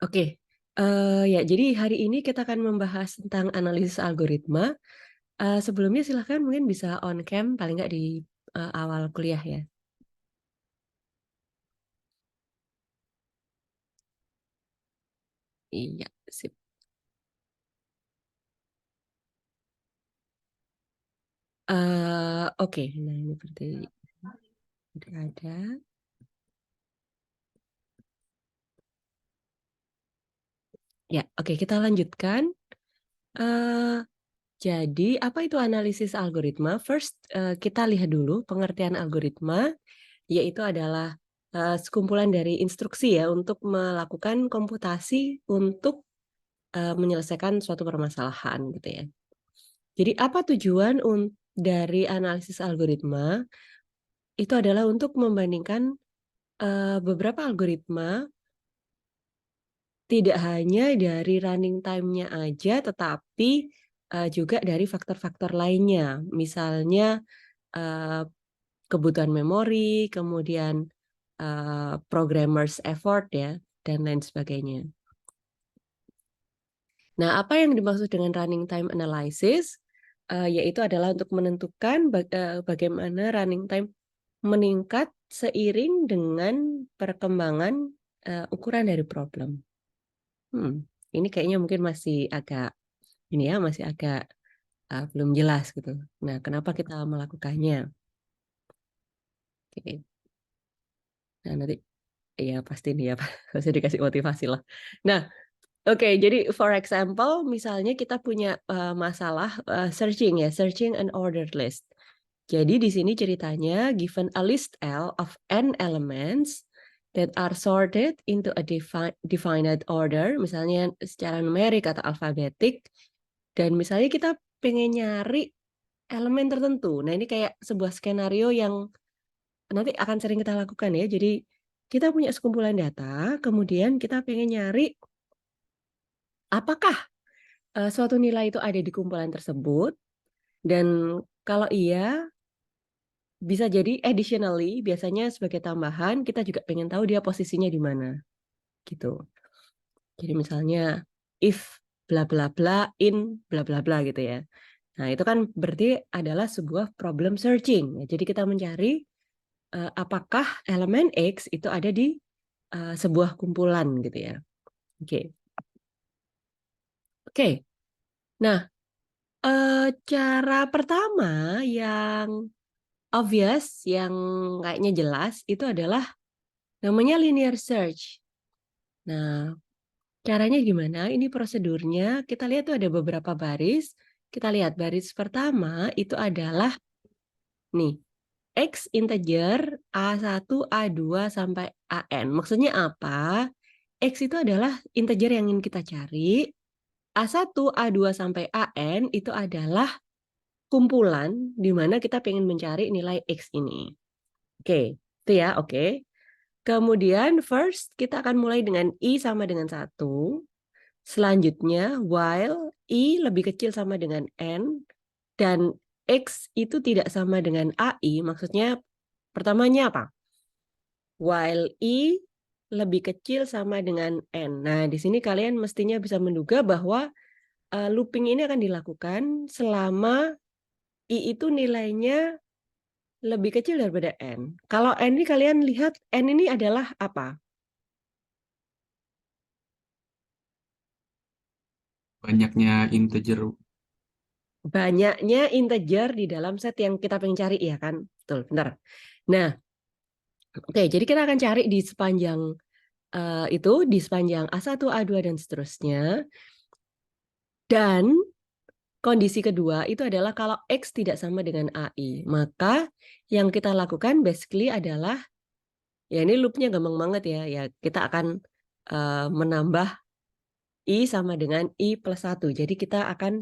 Oke, ya jadi hari ini kita akan membahas tentang analisis algoritma. Sebelumnya silahkan mungkin bisa on cam paling nggak di awal kuliah ya. Iya, sip. Oke, nah ini berarti udah ada. Ya, oke kita lanjutkan. Eh, jadi apa itu analisis algoritma? First, kita lihat dulu pengertian algoritma, yaitu adalah sekumpulan dari instruksi ya untuk melakukan komputasi untuk menyelesaikan suatu permasalahan gitu ya. Jadi apa tujuan dari analisis algoritma? Itu adalah untuk membandingkan beberapa algoritma tidak hanya dari running time-nya aja, tetapi juga dari faktor-faktor lainnya. Misalnya uh, kebutuhan memori, kemudian programmers effort ya, dan lain sebagainya. Nah, apa yang dimaksud dengan running time analysis? Yaitu adalah untuk menentukan bagaimana running time meningkat seiring dengan perkembangan ukuran dari problem. Ini kayaknya mungkin masih agak ini ya, masih agak belum jelas gitu. Nah, kenapa kita melakukannya? Oke. Nah, nanti ya pasti nih ya, pasti dikasih motivasi lah. Nah, oke, jadi for example, misalnya kita punya masalah searching ya, searching an ordered list. Jadi di sini ceritanya given a list L of n elements that are sorted into a defined order, misalnya secara numerik atau alfabetik, dan misalnya kita pengen nyari elemen tertentu. Nah, ini kayak sebuah skenario yang nanti akan sering kita lakukan ya. Jadi kita punya sekumpulan data, kemudian kita pengen nyari apakah suatu nilai itu ada di kumpulan tersebut, dan kalau iya, bisa jadi additionally, biasanya sebagai tambahan, kita juga pengen tahu dia posisinya di mana, gitu. Jadi misalnya, if bla bla bla in bla bla bla gitu ya. Nah, itu kan berarti adalah sebuah problem searching. Jadi kita mencari apakah elemen X itu ada di sebuah kumpulan gitu ya. Oke. Oke. Nah, cara pertama yang obvious, yang kayaknya jelas, itu adalah namanya linear search. Nah, caranya gimana? Ini prosedurnya. Kita lihat tuh ada beberapa baris. Kita lihat baris pertama itu adalah nih, X integer A1, A2 sampai AN. Maksudnya apa? X itu adalah integer yang ingin kita cari. A1, A2 sampai AN itu adalah kumpulan di mana kita ingin mencari nilai X ini. Oke, itu ya, oke. Kemudian first kita akan mulai dengan I sama dengan 1. Selanjutnya while I lebih kecil sama dengan N dan X itu tidak sama dengan AI, maksudnya pertamanya apa? While I lebih kecil sama dengan N. Nah, di sini kalian mestinya bisa menduga bahwa looping ini akan dilakukan selama I itu nilainya lebih kecil daripada N. Kalau N ini kalian lihat, N ini adalah apa? Banyaknya integer. Banyaknya integer di dalam set yang kita pengen cari, ya kan? Betul, benar. Nah, oke, jadi kita akan cari di sepanjang itu, di sepanjang A1, A2, dan seterusnya. Dan kondisi kedua itu adalah kalau X tidak sama dengan AI. Maka yang kita lakukan basically adalah, ya ini loopnya gampang banget ya. Ya kita akan menambah I sama dengan I plus 1. Jadi kita akan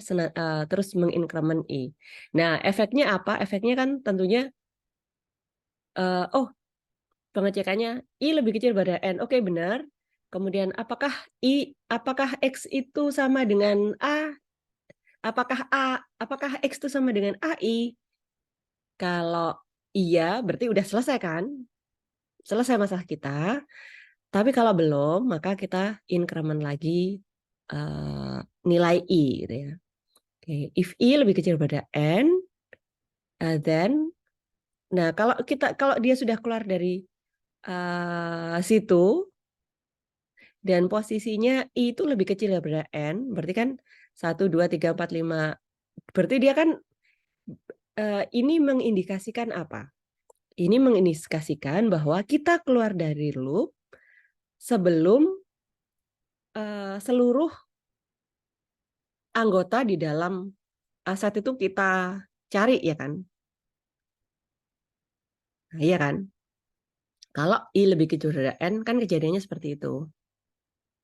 terus mengincrement I. Nah, efeknya apa? Efeknya kan tentunya, oh, pengecekannya I lebih kecil pada N. Oke, benar. Kemudian apakah X itu sama dengan A? Apakah X itu sama dengan AI? Kalau iya, berarti udah selesai kan? Selesai masalah kita. Tapi kalau belum, maka kita increment lagi nilai I gitu ya. Oke, if I lebih kecil daripada N, then nah kalau dia sudah keluar dari situ dan posisinya I itu lebih kecil daripada N, berarti kan 1, 2, 3, 4, 5. Berarti dia kan ini mengindikasikan apa? Ini mengindikasikan bahwa kita keluar dari loop sebelum seluruh anggota di dalam aset itu kita cari, ya kan? Nah, iya kan? Kalau I lebih kecil dari N, kan kejadiannya seperti itu.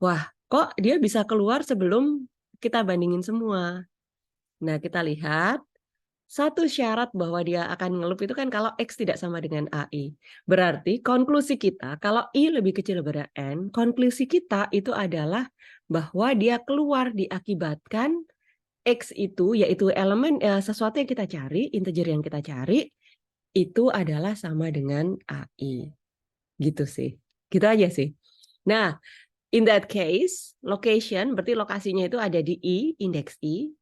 Wah, kok dia bisa keluar sebelum kita bandingin semua? Nah, kita lihat satu syarat bahwa dia akan ngelup itu kan kalau X tidak sama dengan AI. Berarti konklusi kita, kalau I lebih kecil daripada N, konklusi kita itu adalah bahwa dia keluar diakibatkan X itu, yaitu elemen sesuatu yang kita cari, integer yang kita cari, itu adalah sama dengan AI. Gitu sih. Gitu aja sih. Nah, in that case, location, berarti lokasinya itu ada di I, indeks I.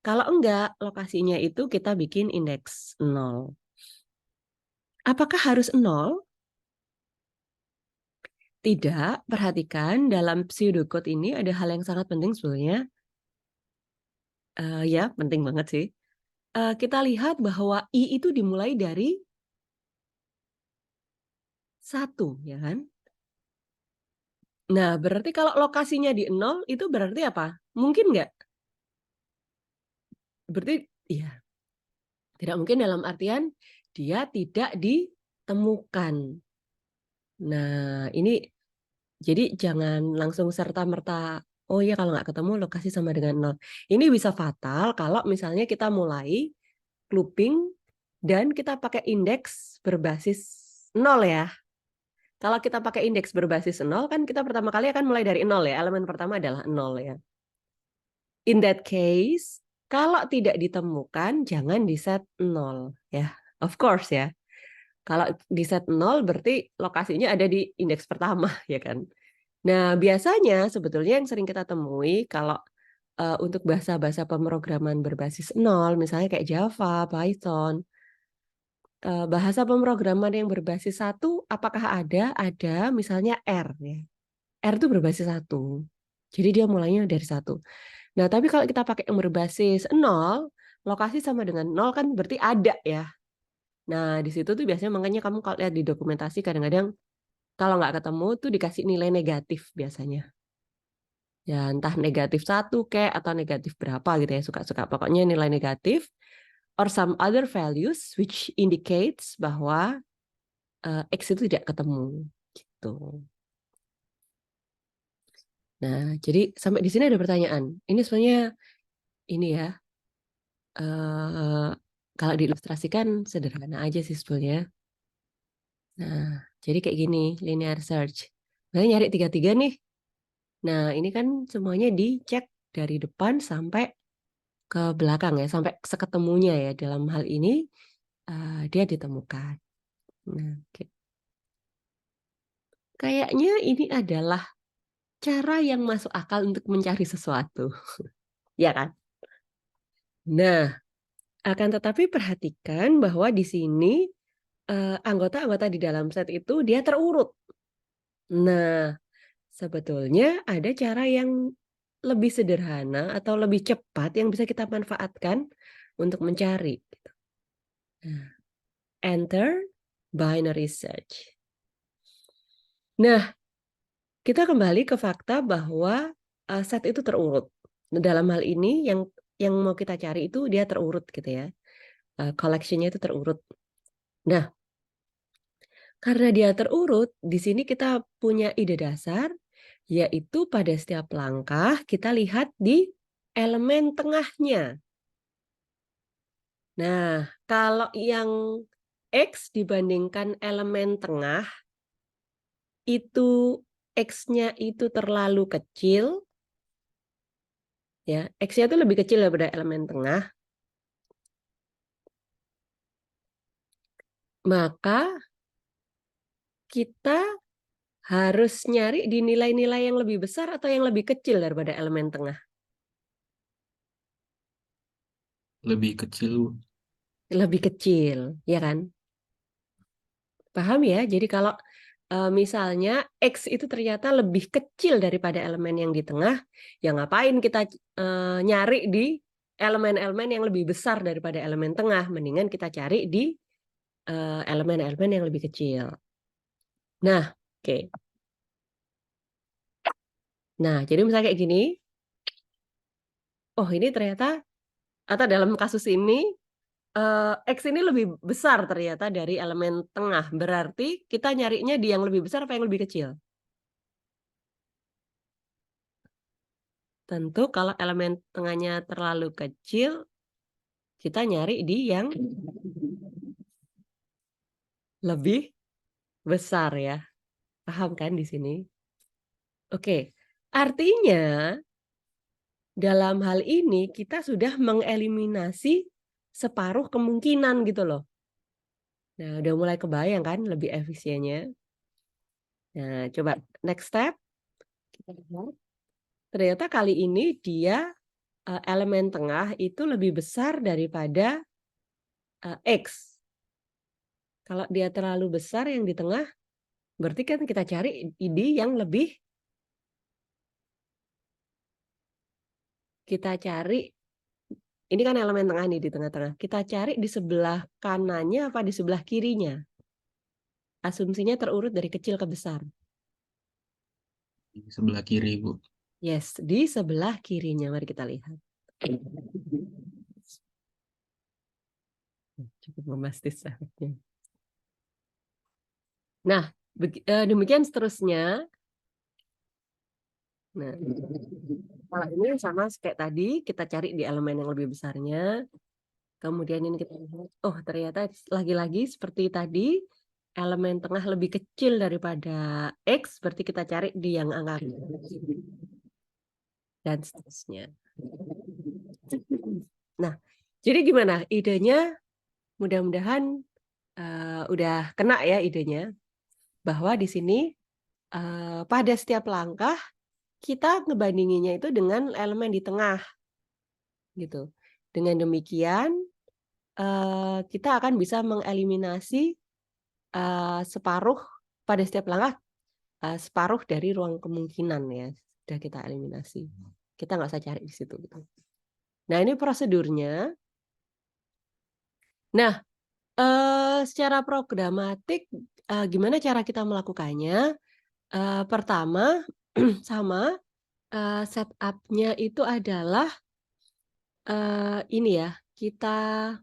Kalau enggak, lokasinya itu kita bikin indeks 0. Apakah harus 0? Tidak, perhatikan dalam pseudocode ini ada hal yang sangat penting sebenarnya. Ya, penting banget sih. Kita lihat bahwa I itu dimulai dari 1, ya kan? Nah, berarti kalau lokasinya di 0, itu berarti apa? Mungkin nggak? Berarti, iya. Tidak mungkin dalam artian dia tidak ditemukan. Nah, ini jadi jangan langsung serta-merta, oh ya kalau nggak ketemu lokasi sama dengan 0. Ini bisa fatal kalau misalnya kita mulai looping dan kita pakai indeks berbasis 0 ya. Kalau kita pakai indeks berbasis 0 kan kita pertama kali akan mulai dari 0 ya. Elemen pertama adalah 0 ya. In that case, kalau tidak ditemukan jangan di set 0 ya. Of course ya. Kalau di set 0 berarti lokasinya ada di indeks pertama ya kan. Nah, biasanya sebetulnya yang sering kita temui kalau untuk bahasa-bahasa pemrograman berbasis 0, misalnya kayak Java, Python, bahasa pemrograman yang berbasis 1, apakah ada? Ada, misalnya R ya. R itu berbasis 1. Jadi dia mulainya dari 1. Nah, tapi kalau kita pakai yang berbasis 0, lokasi sama dengan 0 kan berarti ada ya. Nah, di situ tuh biasanya makanya kamu kalau lihat di dokumentasi kadang-kadang kalau nggak ketemu tuh dikasih nilai negatif biasanya. Ya, entah -1 kayak atau negatif berapa gitu ya, suka-suka. Pokoknya nilai negatif or some other values which indicates bahwa X itu tidak ketemu gitu. Nah, jadi sampai di sini ada pertanyaan. Ini sebenarnya ini ya, kalau diilustrasikan sederhana aja sih sebetulnya. Nah, jadi kayak gini, linear search. Nah, nyari 33 nih. Nah, ini kan semuanya dicek dari depan sampai ke belakang ya, sampai seketemunya ya. Dalam hal ini dia ditemukan. Nah, kayaknya ini adalah cara yang masuk akal untuk mencari sesuatu. Ya kan? Nah, akan tetapi perhatikan bahwa di sini anggota-anggota di dalam set itu dia terurut. Nah, sebetulnya ada cara yang lebih sederhana atau lebih cepat yang bisa kita manfaatkan untuk mencari. Nah, enter binary search. Nah, kita kembali ke fakta bahwa set itu terurut. Dalam hal ini yang mau kita cari itu dia terurut gitu ya. Collection-nya itu terurut. Nah, karena dia terurut, di sini kita punya ide dasar, yaitu pada setiap langkah kita lihat di elemen tengahnya. Nah, kalau yang X dibandingkan elemen tengah, itu X-nya itu terlalu kecil, ya, X-nya itu lebih kecil daripada elemen tengah, maka kita Harus nyari di nilai-nilai yang lebih besar atau yang lebih kecil daripada elemen tengah? Lebih kecil, Bu. Lebih kecil, ya kan? Paham ya? Jadi kalau misalnya X itu ternyata lebih kecil daripada elemen yang di tengah, ya ngapain kita nyari di elemen-elemen yang lebih besar daripada elemen tengah? Mendingan kita cari di elemen-elemen yang lebih kecil. Nah, oke. Nah, jadi misalnya kayak gini, oh ini ternyata, atau dalam kasus ini, X ini lebih besar ternyata dari elemen tengah. Berarti kita nyarinya di yang lebih besar apa yang lebih kecil? Tentu kalau elemen tengahnya terlalu kecil, kita nyari di yang lebih besar ya. Paham kan di sini? Oke, artinya dalam hal ini kita sudah mengeliminasi separuh kemungkinan gitu loh. Nah, udah mulai kebayang kan lebih efisiennya. Nah, coba next step. Kita lihat. Ternyata kali ini dia elemen tengah itu lebih besar daripada X. Kalau dia terlalu besar yang di tengah, berarti kan kita cari di yang lebih, kita cari, ini kan elemen tengah nih di tengah-tengah. Kita cari di sebelah kanannya apa di sebelah kirinya? Asumsinya terurut dari kecil ke besar. Di sebelah kiri, Bu. Yes, di sebelah kirinya. Mari kita lihat. Cukup bombastis efeknya. Nah, demikian seterusnya. Nah, kalau ini sama kayak tadi, kita cari di elemen yang lebih besarnya. Kemudian ini kita lihat, oh ternyata lagi-lagi seperti tadi, elemen tengah lebih kecil daripada X, berarti kita cari di yang angka dan seterusnya. Nah, jadi gimana idenya? Mudah-mudahan udah kena ya idenya, bahwa di sini pada setiap langkah kita ngebandinginnya itu dengan elemen di tengah, gitu. Dengan demikian kita akan bisa mengeliminasi separuh pada setiap langkah, separuh dari ruang kemungkinan ya sudah kita eliminasi. Kita nggak usah cari di situ. Gitu. Nah ini prosedurnya. Nah secara programatik gimana cara kita melakukannya? Pertama sama setup-nya itu adalah ini ya kita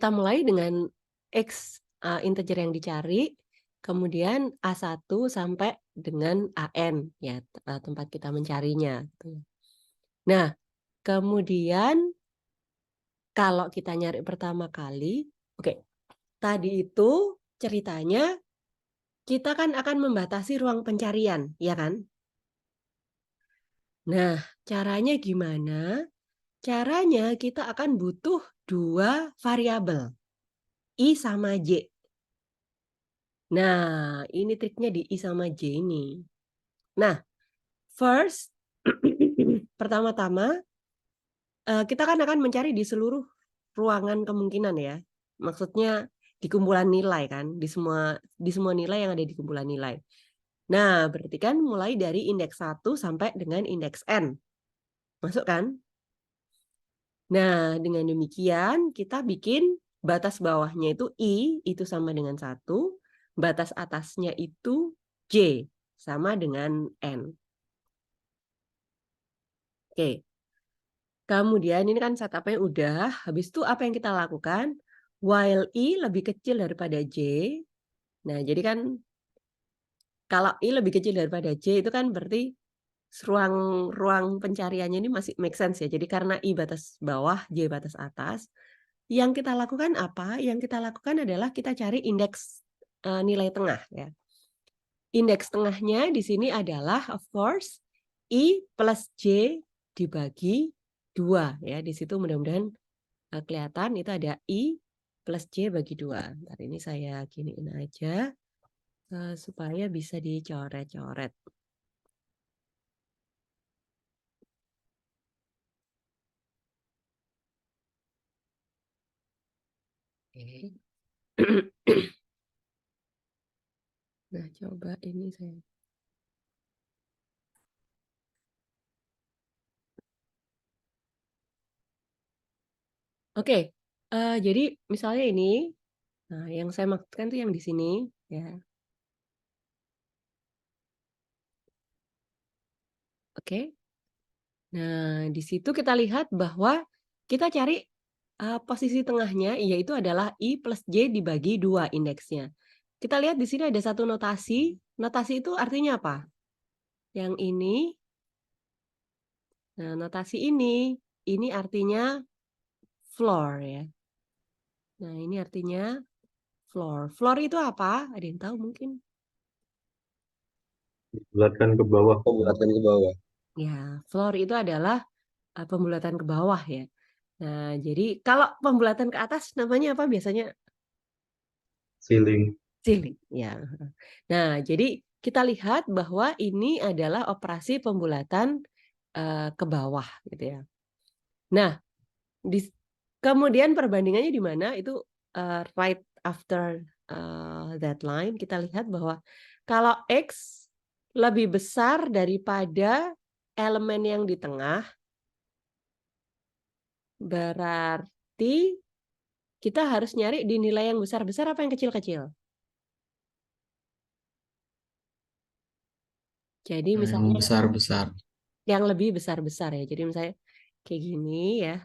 mulai dengan X integer yang dicari, kemudian A1 sampai dengan AN ya tempat kita mencarinya. Nah, kemudian kalau kita nyari pertama kali, oke, tadi itu ceritanya kita kan akan membatasi ruang pencarian, ya kan? Nah, caranya gimana? Caranya kita akan butuh dua variabel, I sama J. Nah, ini triknya di I sama J ini. Nah, first, pertama-tama kita kan akan mencari di seluruh ruangan kemungkinan ya. Maksudnya di kumpulan nilai kan, di semua nilai yang ada di kumpulan nilai. Nah, berarti kan mulai dari indeks 1 sampai dengan indeks N. Masuk kan? Nah, dengan demikian kita bikin batas bawahnya itu I, itu sama dengan 1. Batas atasnya itu J, sama dengan N. Oke. Kemudian ini kan setupnya udah. Habis itu apa yang kita lakukan? While I lebih kecil daripada J. Nah, jadi kan kalau I lebih kecil daripada J itu kan berarti ruang pencariannya ini masih make sense ya. Jadi karena I batas bawah, J batas atas. Yang kita lakukan apa? Yang kita lakukan adalah kita cari indeks nilai tengah ya. Indeks tengahnya di sini adalah of course I plus J dibagi 2 ya. Di situ mudah-mudahan kelihatan itu ada I plus J bagi 2. Ntar ini saya giniin aja. supaya bisa dicoret-coret. Oke. Nah, coba ini saya. Oke, jadi misalnya ini, nah yang saya maksudkan tuh yang di sini, ya. Oke. Nah, di situ kita lihat bahwa kita cari, posisi tengahnya, yaitu adalah I plus J dibagi 2 indeksnya. Kita lihat di sini ada satu notasi itu artinya apa? Yang ini, nah notasi ini artinya floor ya. Nah ini artinya floor. Floor itu apa? Ada yang tahu mungkin? Bulatkan ke bawah. Pembuatan ke bawah. Ya, floor itu adalah, pembulatan ke bawah ya. Nah, jadi kalau pembulatan ke atas namanya apa biasanya? Ceiling. Ceiling, ya. Nah, jadi kita lihat bahwa ini adalah operasi pembulatan, ke bawah gitu ya. Nah, kemudian perbandingannya di mana itu, right after, that line kita lihat bahwa kalau X lebih besar daripada elemen yang di tengah, berarti kita harus nyari di nilai yang besar-besar apa yang kecil-kecil. Jadi Yang misalnya besar-besar. yang lebih besar-besar ya. Jadi misalnya kayak gini ya.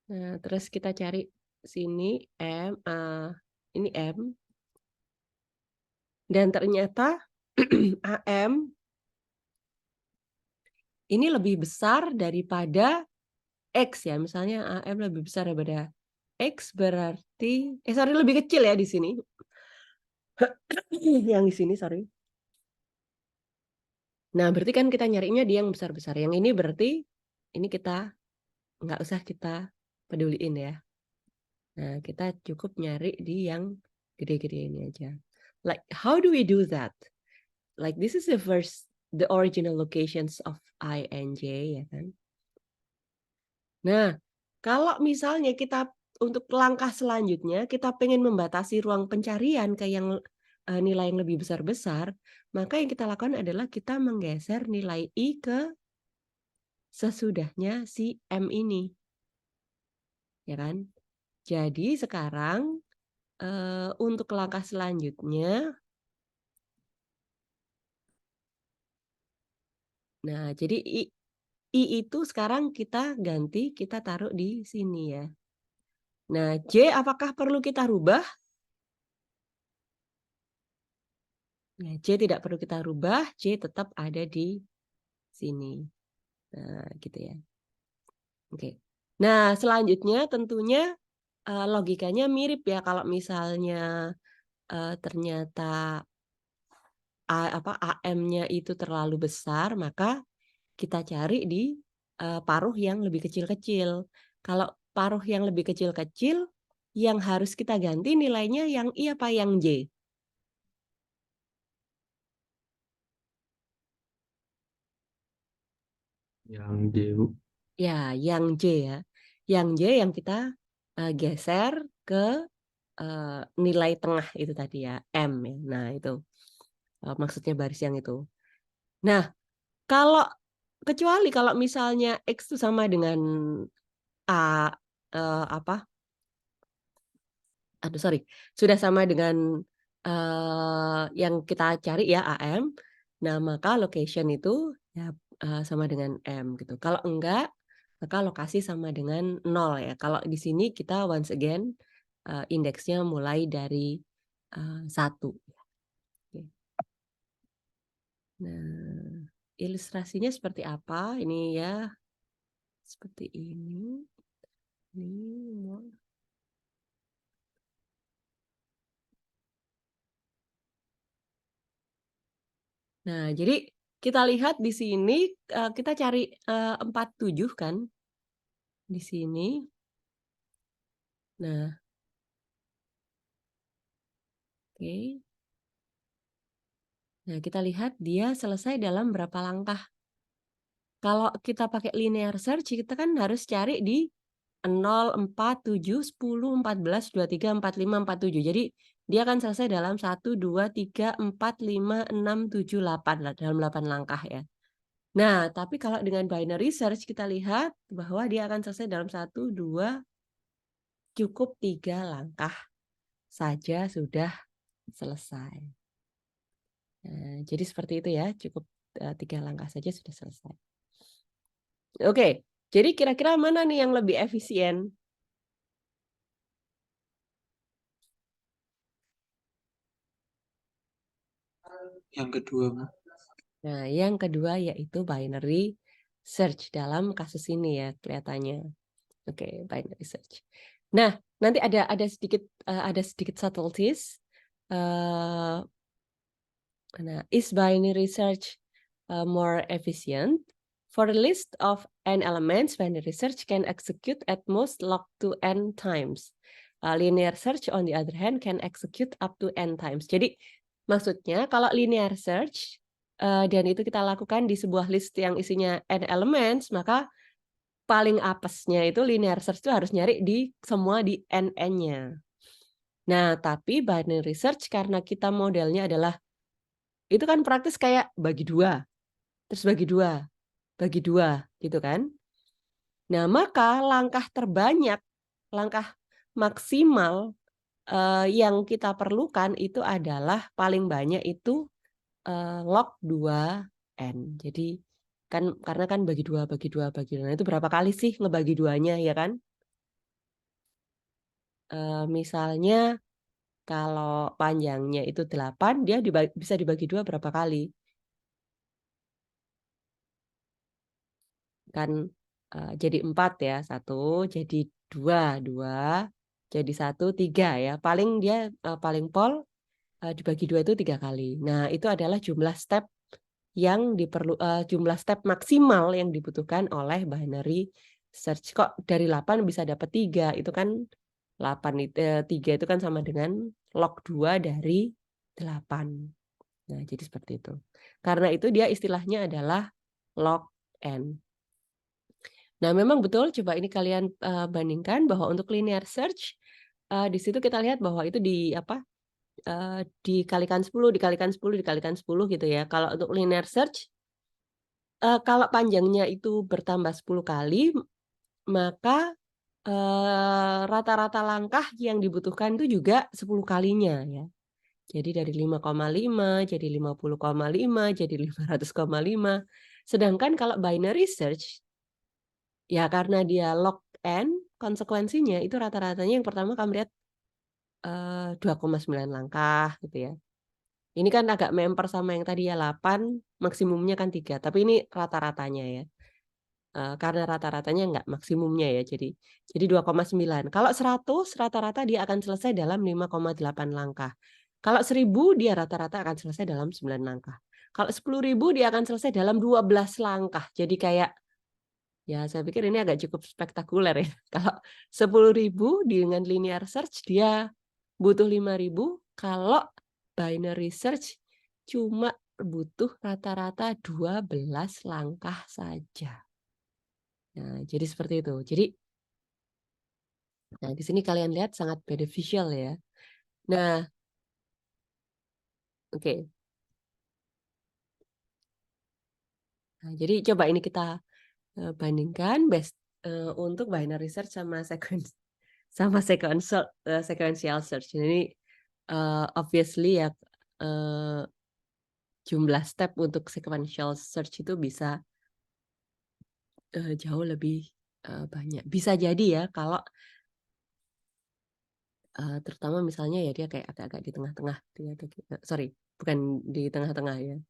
Nah, terus kita cari sini ini M. Dan ternyata AM ini lebih besar daripada X ya. Misalnya AM lebih besar daripada X berarti sorry lebih kecil ya di sini. Yang di sini sorry. Nah, berarti kan kita nyarinya di yang besar-besar. Yang ini berarti ini kita nggak usah kita peduliin ya. Nah, kita cukup nyari di yang gede-gede ini aja. Like, how do we do that? Like, this is the original locations of I and J, ya kan? Nah, kalau misalnya kita untuk langkah selanjutnya, kita pengen membatasi ruang pencarian ke yang nilai yang lebih besar-besar, maka yang kita lakukan adalah kita menggeser nilai I ke sesudahnya si M ini. Ya kan? Jadi sekarang untuk langkah selanjutnya, nah jadi I itu sekarang kita ganti, kita taruh di sini ya. Nah, J apakah perlu kita rubah? Ya, J tidak perlu kita rubah, J tetap ada di sini. Nah, gitu ya. Oke. Nah, selanjutnya tentunya logikanya mirip ya kalau misalnya ternyata AM-nya itu terlalu besar, maka kita cari di paruh yang lebih kecil-kecil. Kalau paruh yang lebih kecil-kecil, yang harus kita ganti nilainya yang I apa yang J? Yang J, Bu. Ya, yang J ya. Yang J yang kita geser ke nilai tengah itu tadi ya, M ya. Nah, itu maksudnya baris yang itu. Nah, kecuali kalau misalnya X itu sama dengan A, apa aduh sorry, sudah sama dengan, yang kita cari ya AM, nah maka location itu ya, sama dengan M gitu. Kalau enggak, maka lokasi sama dengan 0 ya. Kalau di sini kita once again, indeksnya mulai dari, 1. Oke. Nah, ilustrasinya seperti apa? Ini ya, seperti ini. Ini Nah, jadi kita lihat di sini, kita cari, 47 kan, di sini. Nah, oke. Nah, kita lihat dia selesai dalam berapa langkah. Kalau kita pakai linear search, kita kan harus cari di 0, 4, 7, 10, 14, 23, 45, 47. Jadi dia akan selesai dalam 1, 2, 3, 4, 5, 6, 7, 8, dalam 8 langkah ya. Nah, tapi kalau dengan binary search kita lihat bahwa dia akan selesai dalam 1, 2, cukup 3 langkah saja sudah selesai. Nah, jadi seperti itu ya, cukup 3 langkah saja sudah selesai. Oke, jadi kira-kira mana nih yang lebih efisien? Yang kedua, Bu. Nah, yang kedua yaitu binary search dalam kasus ini ya kelihatannya. Oke, binary search. Nah, nanti ada sedikit subtleties. Nah, is binary search more efficient? For a list of n elements, binary search can execute at most log to n times. Linear search, on the other hand, can execute up to n times. Jadi, maksudnya kalau linear search, dan itu kita lakukan di sebuah list yang isinya n elements, maka paling apesnya itu linear search itu harus nyari di semua di n-nya. Nah, tapi binary search karena kita modelnya adalah itu kan praktis kayak bagi 2, terus bagi 2, bagi 2, gitu kan. Nah, maka langkah terbanyak, langkah maksimal yang kita perlukan itu adalah paling banyak itu log 2n. Jadi kan karena kan bagi 2, bagi 2, bagi 2. Nah, itu berapa kali sih ngebagi 2-nya ya kan? Misalnya kalau panjangnya itu 8, dia bisa dibagi 2 berapa kali? Kan jadi 4 ya, 1, jadi 2, 2, jadi 1, 3 ya. Paling dia paling pol dibagi 2 itu 3 kali. Nah, itu adalah jumlah step yang jumlah step maksimal yang dibutuhkan oleh binary search. Kok dari 8 bisa dapat 3? Itu kan 3 itu kan sama dengan log 2 dari 8. Nah, jadi seperti itu. Karena itu dia istilahnya adalah log n. Nah, memang betul, coba ini kalian bandingkan bahwa untuk linear search, di situ kita lihat bahwa itu dikalikan 10, dikalikan 10, dikalikan 10 gitu ya. Kalau untuk linear search, kalau panjangnya itu bertambah 10 kali, maka rata-rata langkah yang dibutuhkan itu juga 10 kalinya ya. Jadi dari 5,5 jadi 50,5 jadi 500,5. Sedangkan kalau binary search, ya karena dia log n, konsekuensinya itu rata-ratanya yang pertama kamu lihat 2,9 langkah gitu ya. Ini kan agak memper sama yang tadi ya 8, maksimumnya kan 3, tapi ini rata-ratanya ya. Karena rata-ratanya enggak maksimumnya ya, jadi 2,9. Kalau 100 rata-rata dia akan selesai dalam 5,8 langkah. Kalau 1000 dia rata-rata akan selesai dalam 9 langkah. Kalau 10.000 dia akan selesai dalam 12 langkah. Jadi kayak ya saya pikir ini agak cukup spektakuler ya. Kalau 10.000 dengan linear search dia butuh 5.000, kalau binary search cuma butuh rata-rata 12 langkah saja. Nah, jadi seperti itu. Nah di sini kalian lihat sangat beneficial ya. Nah, oke. Nah, jadi coba ini kita bandingkan untuk binary search sama sequential search. Ini obviously ya jumlah step untuk sequential search itu bisa jauh lebih banyak. Bisa jadi ya kalau terutama misalnya ya dia kayak agak-agak di tengah-tengah, sorry, bukan di tengah-tengah ya.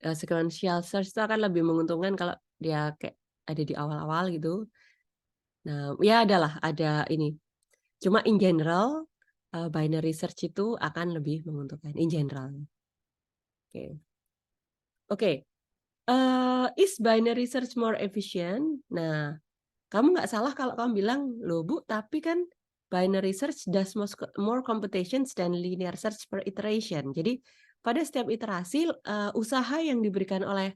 Sequential search itu akan lebih menguntungkan kalau dia kayak ada di awal-awal gitu. Nah, ya ada ini. Cuma in general binary search itu akan lebih menguntungkan in general. Oke. Oke. Is binary search more efficient? Nah, kamu nggak salah kalau kamu bilang, loh Bu, tapi kan binary search does more computations than linear search per iteration. Jadi pada setiap iterasi usaha yang diberikan oleh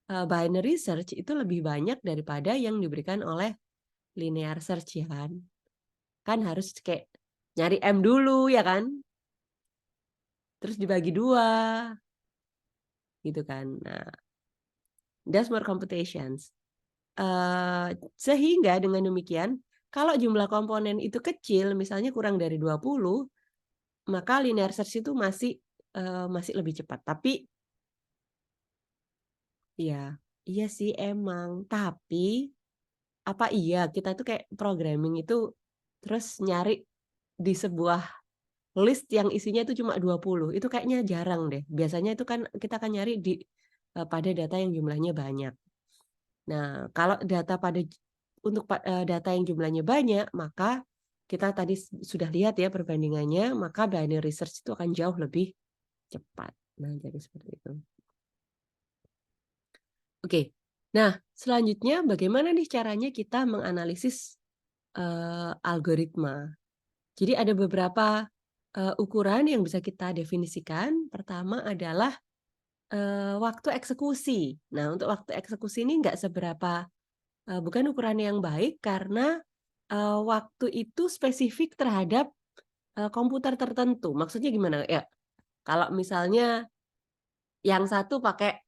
binary search itu lebih banyak daripada yang diberikan oleh linear search ya kan. Kan harus kayak nyari M dulu ya kan. Terus dibagi 2 gitu kan. Nah, that's more computations. Sehingga dengan demikian kalau jumlah komponen itu kecil, misalnya kurang dari 20, maka linear search itu masih lebih cepat. Tapi ya, iya sih emang. Tapi apa iya kita tuh kayak programming itu terus nyari di sebuah list yang isinya itu cuma 20, itu kayaknya jarang deh. Biasanya itu kan kita akan nyari pada data yang jumlahnya banyak. Nah, kalau untuk data yang jumlahnya banyak, maka kita tadi sudah lihat ya perbandingannya, maka binary search itu akan jauh lebih cepat. Nah, jadi seperti itu. Oke. Nah, selanjutnya bagaimana nih caranya kita menganalisis algoritma? Jadi ada beberapa ukuran yang bisa kita definisikan. Pertama adalah waktu eksekusi. Nah, untuk waktu eksekusi ini nggak seberapa bukan ukuran yang baik karena waktu itu spesifik terhadap komputer tertentu. Maksudnya gimana? Ya, kalau misalnya yang satu pakai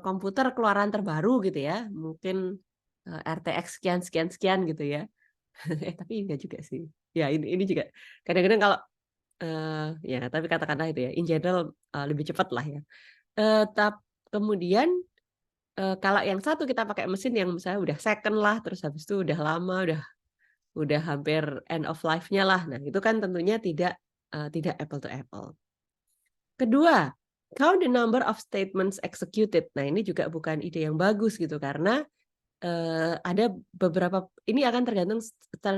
komputer keluaran terbaru gitu ya, mungkin RTX sekian sekian sekian gitu ya. Tapi enggak juga sih. Ya ini juga kadang-kadang kalau ya tapi katakanlah itu ya, in general lebih cepat lah ya. Kemudian kalau yang satu kita pakai mesin yang misalnya udah second lah, terus habis itu udah lama, udah hampir end of life-nya lah. Nah, itu kan tentunya tidak apple to apple. Kedua, count the number of statements executed. Nah, ini juga bukan ide yang bagus gitu karena ada beberapa ini akan tergantung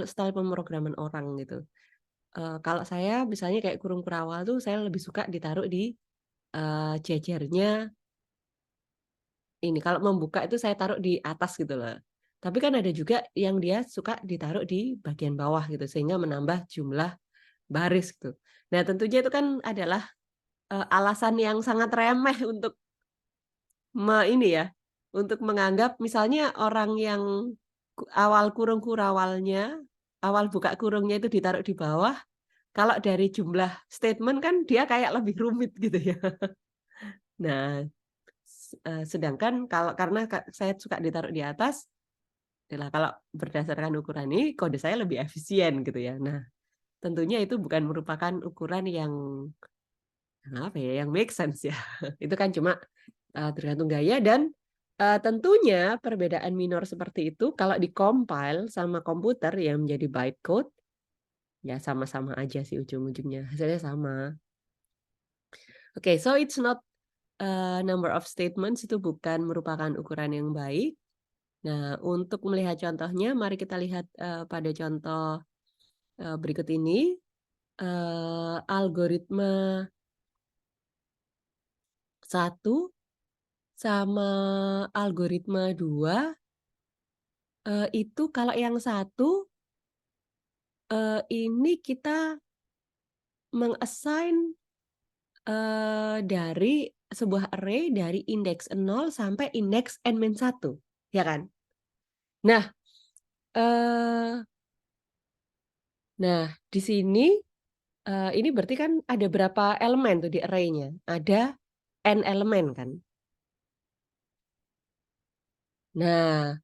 style pemrograman orang gitu. Kalau saya misalnya kayak kurung kurawal tuh saya lebih suka ditaruh di jejernya ini. Kalau membuka itu saya taruh di atas gitu loh. Tapi kan ada juga yang dia suka ditaruh di bagian bawah gitu sehingga menambah jumlah baris gitu. Nah, tentunya itu kan adalah alasan yang sangat remeh untuk untuk menganggap misalnya orang yang awal kurung kurawalnya, awal buka kurungnya itu ditaruh di bawah, kalau dari jumlah statement kan dia kayak lebih rumit gitu ya. Nah, sedangkan karena saya suka ditaruh di atas, adalah kalau berdasarkan ukuran ini kode saya lebih efisien gitu ya. Nah, tentunya itu bukan merupakan ukuran yang apa ya, yang make sense ya. Itu kan cuma tergantung gaya dan tentunya perbedaan minor seperti itu kalau di-compile sama komputer yang menjadi bytecode, ya sama-sama aja sih ujung-ujungnya, hasilnya sama. Oke, so it's not number of statements itu bukan merupakan ukuran yang baik. Nah, untuk melihat contohnya, mari kita lihat pada contoh berikut ini. Algoritma 1 sama algoritma 2 itu kalau yang satu ini kita meng-assign dari sebuah array dari indeks 0 sampai indeks n-1, ya kan? Nah, di sini ini berarti kan ada berapa elemen tuh di array-nya? Ada n elemen kan? Nah,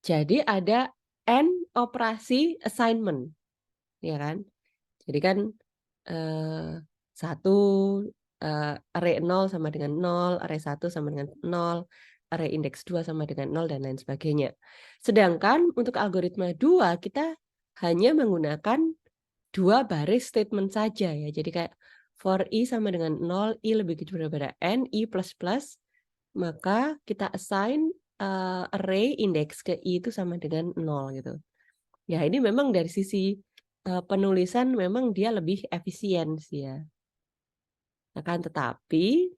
jadi ada n operasi assignment, ya kan? Jadi kan satu array 0 sama dengan 0, array 1 sama dengan 0, array indeks 2 sama dengan 0 dan lain sebagainya. Sedangkan untuk algoritma 2 kita hanya menggunakan 2 baris statement saja ya. Jadi kayak for i sama dengan 0, i lebih kecil daripada n, i plus plus, maka kita assign array indeks ke i itu sama dengan 0 gitu. Ya ini memang dari sisi penulisan memang dia lebih efisien sih ya. Akan tetapi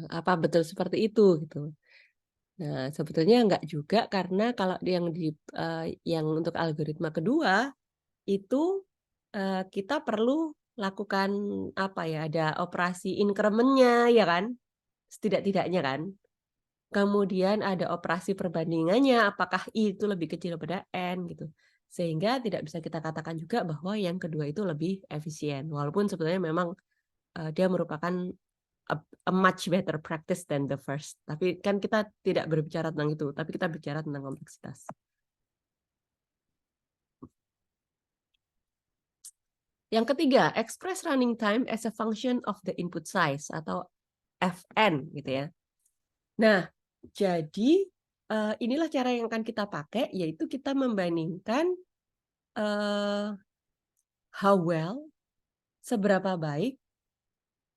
apa betul seperti itu gitu. Nah, sebetulnya enggak juga karena kalau yang untuk algoritma kedua itu kita perlu lakukan apa ya, ada operasi increment-nya ya kan, setidak-tidaknya kan. Kemudian ada operasi perbandingannya, apakah I itu lebih kecil daripada N gitu. Sehingga tidak bisa kita katakan juga bahwa yang kedua itu lebih efisien. Walaupun sebenarnya memang dia merupakan a much better practice than the first. Tapi kan kita tidak berbicara tentang itu, tapi kita bicara tentang kompleksitas. Yang ketiga, express running time as a function of the input size atau FN gitu ya. Nah, jadi inilah cara yang akan kita pakai, yaitu kita membandingkan how well, seberapa baik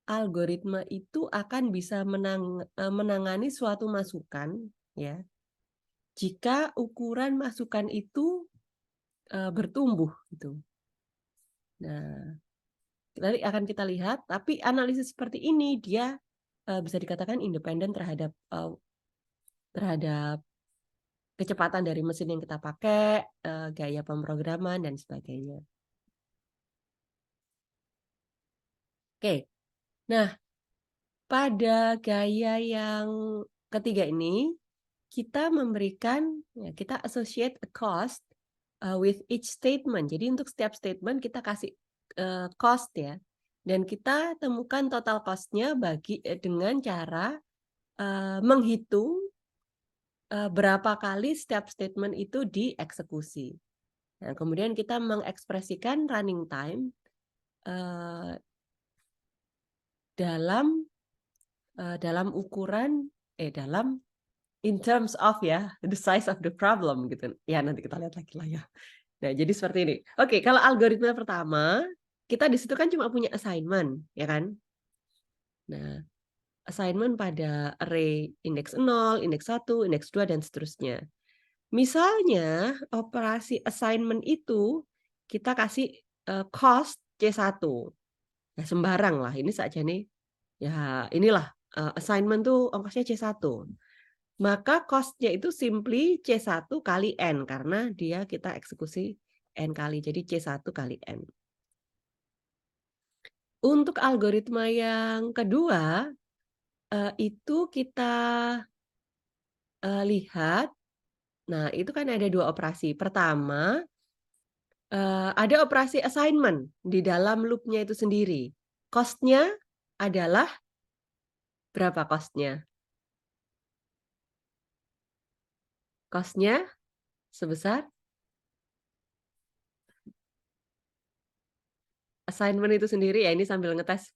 algoritma itu akan bisa menangani suatu masukan, ya, jika ukuran masukan itu bertumbuh gitu. Nah, nanti akan kita lihat, tapi analisis seperti ini dia bisa dikatakan independen terhadap kecepatan dari mesin yang kita pakai, gaya pemrograman dan sebagainya. Oke, nah pada gaya yang ketiga ini kita memberikan, ya, kita associate a cost with each statement. Jadi untuk setiap statement kita kasih cost ya, dan kita temukan total cost-nya dengan cara menghitung berapa kali setiap statement itu dieksekusi. Nah, kemudian kita mengekspresikan running time dalam ukuran in terms of ya the size of the problem gitu. Ya nanti kita lihat lagi lah ya. Nah, jadi seperti ini. Oke, kalau algoritma pertama, kita di situ kan cuma punya assignment, ya kan? Nah, assignment pada array indeks 0, indeks 1, indeks 2 dan seterusnya. Misalnya operasi assignment itu kita kasih cost C1. Ya sembarang lah, ini saja nih. Ya, inilah assignment tuh ongkosnya C1. Maka cost-nya itu simply C1 kali N karena kita eksekusi N kali. Jadi C1 kali N. Untuk algoritma yang kedua itu kita lihat, nah itu kan ada dua operasi. Pertama, ada operasi assignment di dalam loop-nya itu sendiri. Cost-nya adalah berapa cost-nya? Cost-nya sebesar assignment itu sendiri ya, ini sambil ngetes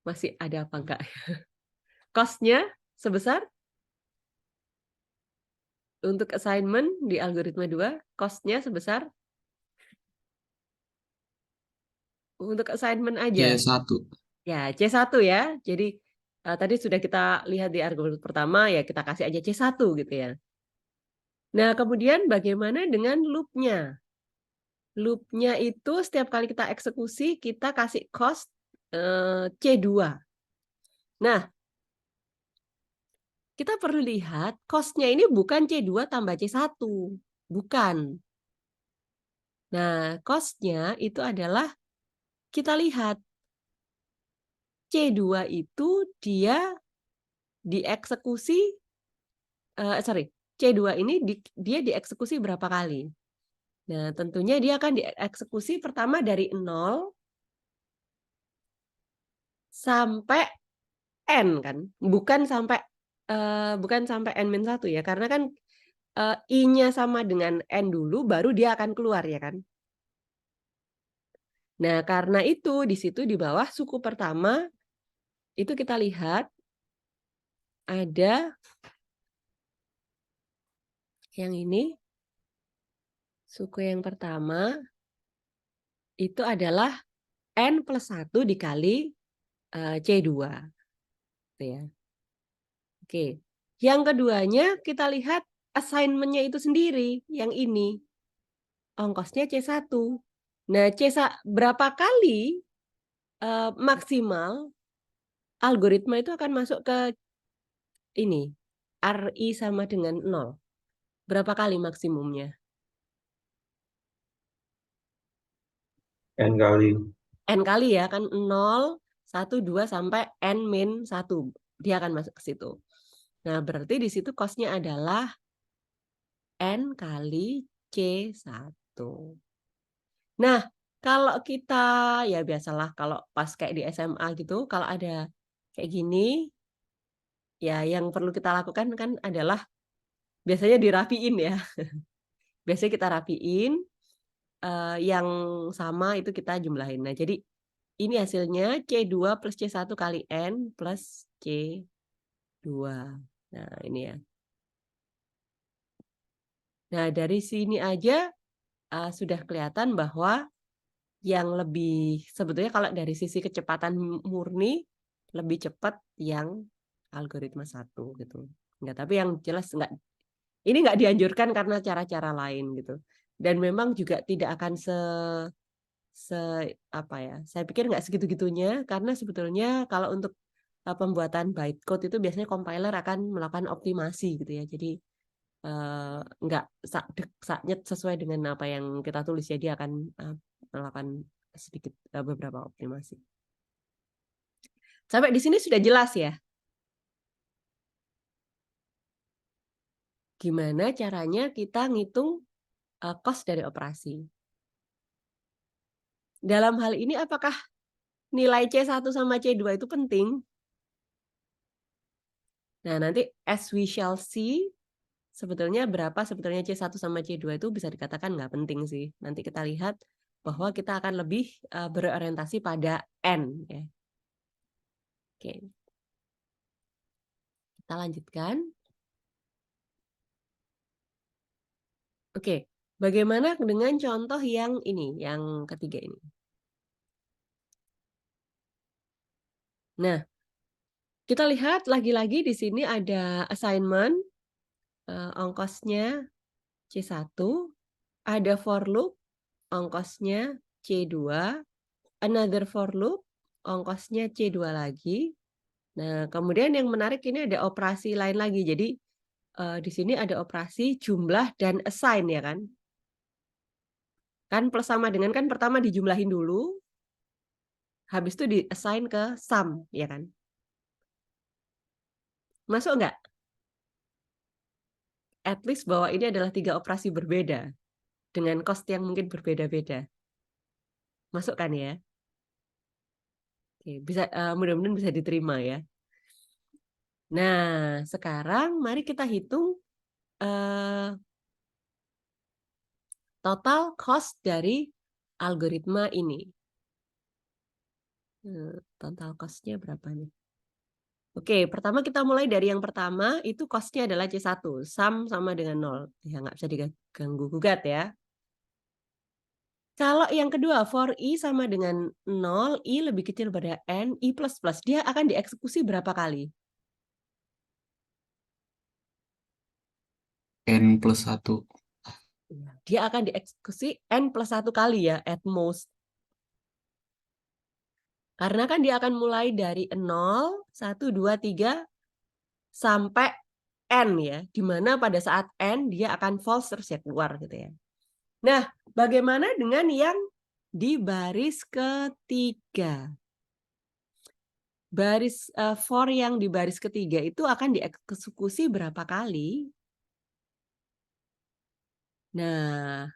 masih ada apa enggak. Cost-nya sebesar untuk assignment di algoritma 2, cost-nya sebesar untuk assignment aja. C1. Ya, C1 ya. Jadi tadi sudah kita lihat di algoritma pertama ya kita kasih aja C1 gitu ya. Nah, kemudian bagaimana dengan loop-nya? Loop-nya itu setiap kali kita eksekusi kita kasih cost C2. Nah, kita perlu lihat cost-nya ini bukan C2 tambah C1. Bukan. Nah, cost-nya itu adalah kita lihat C2 itu dia dieksekusi C2 ini dia dieksekusi berapa kali? Nah, tentunya dia akan dieksekusi pertama dari 0 sampai N kan, bukan sampai N-1 ya, karena kan I-nya sama dengan N dulu baru dia akan keluar ya kan. Nah, karena itu di situ di bawah suku pertama itu kita lihat ada yang ini. Suku yang pertama itu adalah N plus 1 dikali C2. Gitu ya. Oke. Yang keduanya kita lihat assignment-nya itu sendiri, yang ini. Ongkosnya C1. Nah, berapa kali maksimal algoritma itu akan masuk ke ini, RI sama dengan 0. Berapa kali maksimumnya? N kali. N kali ya, kan 0, 1, 2, sampai N min 1. Dia akan masuk ke situ. Nah, berarti di situ cost-nya adalah N kali C1. Nah, kalau kita, ya biasalah kalau pas kayak di SMA gitu, kalau ada kayak gini, ya yang perlu kita lakukan kan adalah biasanya dirapiin ya. Biasanya kita rapiin, yang sama itu kita jumlahin. Nah, jadi ini hasilnya C2 plus C1 kali N plus C2. Nah, ini ya. Nah, dari sini aja sudah kelihatan bahwa yang lebih sebetulnya kalau dari sisi kecepatan murni lebih cepat yang algoritma 1 gitu. Enggak, tapi yang jelas ini nggak dianjurkan karena cara-cara lain gitu. Dan memang juga tidak akan apa ya? Saya pikir nggak segitu-gitunya karena sebetulnya kalau untuk pembuatan bytecode itu biasanya compiler akan melakukan optimasi gitu ya. Jadi nggak saknyet sesuai dengan apa yang kita tulis, ya dia akan melakukan sedikit beberapa optimasi. Sampai di sini sudah jelas ya? Gimana caranya kita ngitung cost dari operasi. Dalam hal ini apakah nilai C1 sama C2 itu penting? Nah, nanti as we shall see, sebetulnya berapa sebetulnya C1 sama C2 itu bisa dikatakan nggak penting sih. Nanti kita lihat bahwa kita akan lebih berorientasi pada N. Ya. Oke. Kita lanjutkan. Oke, bagaimana dengan contoh yang ini, yang ketiga ini? Nah, kita lihat lagi-lagi di sini ada assignment, ongkosnya C1, ada for loop, ongkosnya C2, another for loop, ongkosnya C2 lagi. Nah, kemudian yang menarik ini ada operasi lain lagi. Jadi, di sini ada operasi jumlah dan assign ya kan? Kan plus sama dengan kan pertama dijumlahin dulu, habis itu di-assign ke sum, ya kan? Masuk nggak? At least bahwa ini adalah 3 operasi berbeda, dengan cost yang mungkin berbeda-beda. Masuk kan ya? Oke, bisa, mudah-mudahan bisa diterima ya. Nah, sekarang mari kita hitung total cost dari algoritma ini. Total cost-nya berapa nih? Oke, pertama kita mulai dari yang pertama, itu cost-nya adalah C1, sum sama dengan 0. Ya, nggak bisa diganggu-gugat ya. Kalau yang kedua, for I sama dengan 0, I lebih kecil pada N, I++, dia akan dieksekusi berapa kali? N plus 1. Dia akan dieksekusi N plus 1 kali ya, at most. Karena kan dia akan mulai dari 0, 1, 2, 3, sampai N ya, di mana pada saat N dia akan false terus ya keluar gitu ya. Nah, bagaimana dengan yang di baris ketiga? Baris for yang di baris ketiga itu akan dieksekusi berapa kali? Nah,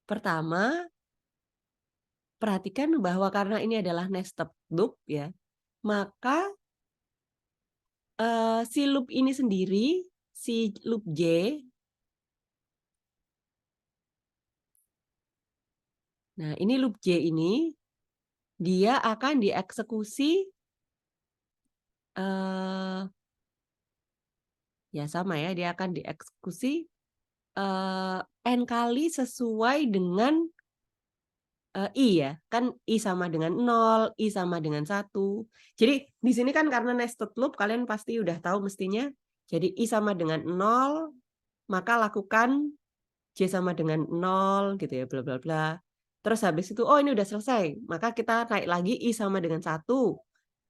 pertama perhatikan bahwa karena ini adalah nested loop ya, maka si loop ini sendiri, si loop J, nah ini loop J ini, dia akan dieksekusi, ya sama ya, dia akan dieksekusi N kali sesuai dengan I ya, kan I sama dengan 0, I sama dengan 1. Jadi di sini kan karena nested loop, kalian pasti udah tahu mestinya, jadi I sama dengan 0, maka lakukan J sama dengan 0 gitu ya, bla bla bla. Terus habis itu, oh ini udah selesai, maka kita naik lagi I sama dengan 1.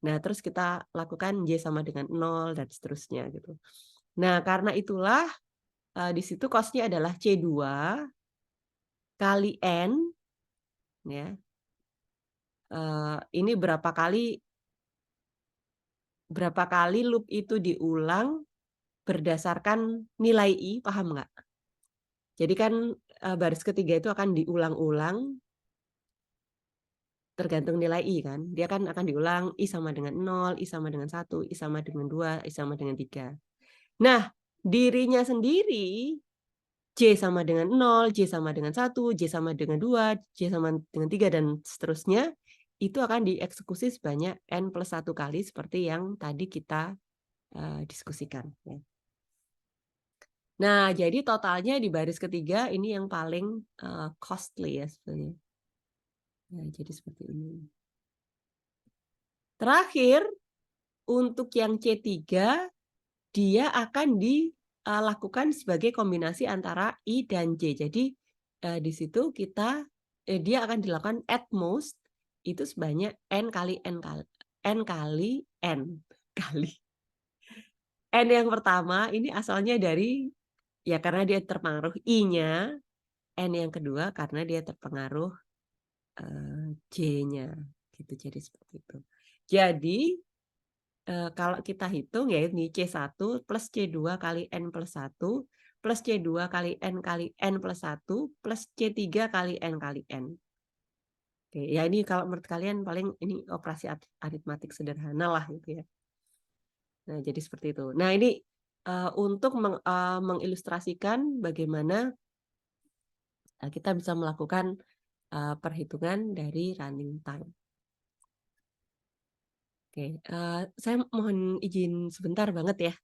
Nah, terus kita lakukan J sama dengan 0 dan seterusnya gitu. Nah, karena itulah di situ cost-nya adalah C2 kali N ya. Ini berapa kali loop itu diulang berdasarkan nilai I, paham nggak? Jadi kan baris ketiga itu akan diulang-ulang tergantung nilai I kan. Dia kan akan diulang I sama dengan 0, I sama dengan 1, I sama dengan 2, I sama dengan 3. Nah, dirinya sendiri J sama dengan 0, J sama dengan 1, J sama dengan 2, J sama dengan 3, dan seterusnya, itu akan dieksekusi sebanyak N plus 1 kali seperti yang tadi kita diskusikan. Ya. Nah, jadi totalnya di baris ketiga ini yang paling costly ya sebenarnya. Nah, jadi seperti ini. Terakhir, untuk yang C3, dia akan dilakukan sebagai kombinasi antara I dan J. Jadi di situ dia akan dilakukan at most itu sebanyak N kali N kali N kali N kali. N yang pertama ini asalnya dari, ya karena dia terpengaruh I-nya. N yang kedua karena dia terpengaruh J-nya. Gitu, jadi seperti itu. Jadi kalau kita hitung ya ini C1 plus C2 kali N plus 1 plus C2 kali N plus 1 plus C3 kali N. Oke, ya ini kalau menurut kalian paling ini operasi aritmatik sederhana lah gitu ya. Nah, jadi seperti itu. Nah, ini untuk mengilustrasikan bagaimana kita bisa melakukan perhitungan dari running time. Oke, saya mohon izin sebentar banget ya.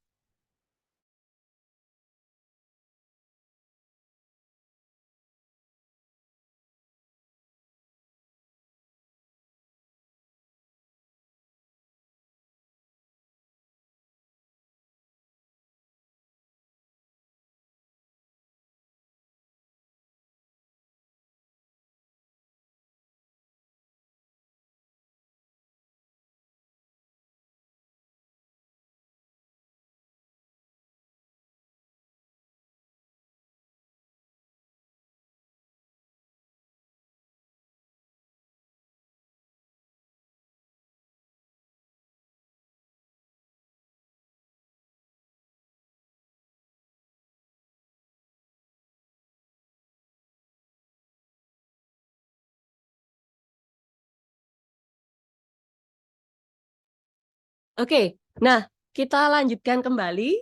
Oke, nah kita lanjutkan kembali.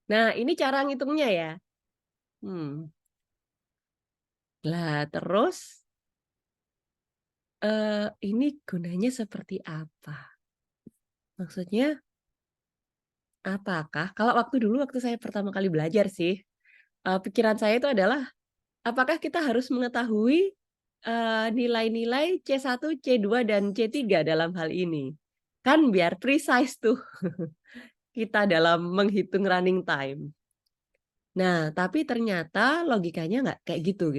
Nah, ini cara ngitungnya ya. Lah, terus ini gunanya seperti apa? Maksudnya, apakah kalau waktu saya pertama kali belajar sih, pikiran saya itu adalah, apakah kita harus mengetahui nilai-nilai C1, C2, dan C3 dalam hal ini? Kan biar precise tuh kita dalam menghitung running time. Nah, tapi ternyata logikanya nggak kayak gitu.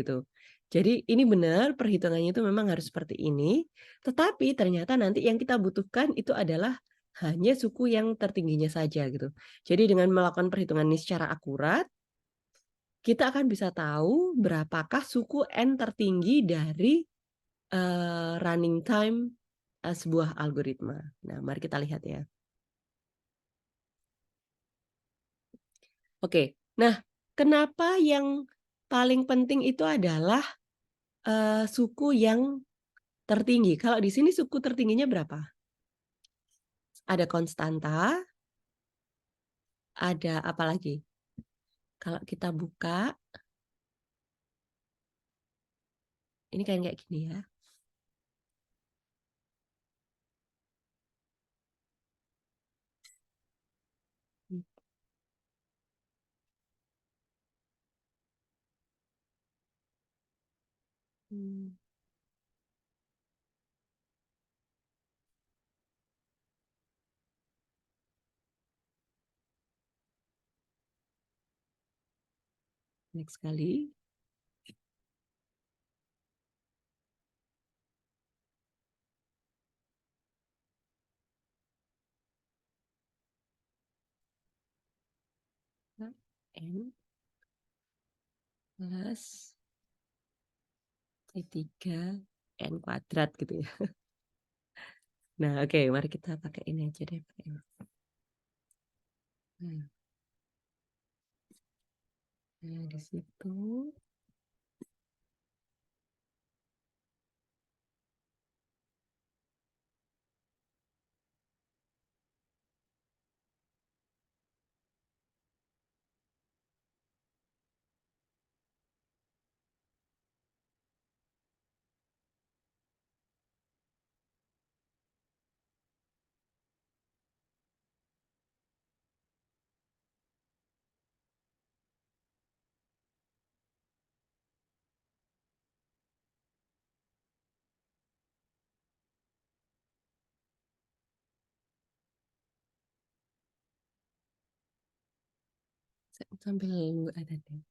Jadi ini benar perhitungannya itu memang harus seperti ini, tetapi ternyata nanti yang kita butuhkan itu adalah hanya suku yang tertingginya saja gitu. Jadi dengan melakukan perhitungan ini secara akurat, kita akan bisa tahu berapakah suku N tertinggi dari running time sebuah algoritma. Nah, mari kita lihat ya. Oke, nah kenapa yang paling penting itu adalah suku yang tertinggi? Kalau di sini suku tertingginya berapa? Ada konstanta, ada apa lagi? Kalau kita buka, ini kan kayak gini ya. Hmm. Next kali. N plus C3 N kuadrat gitu ya. Nah, oke, mari kita pakai ini aja deh. Pakai ini. Nah, di situ. Sambil nunggu ada deh.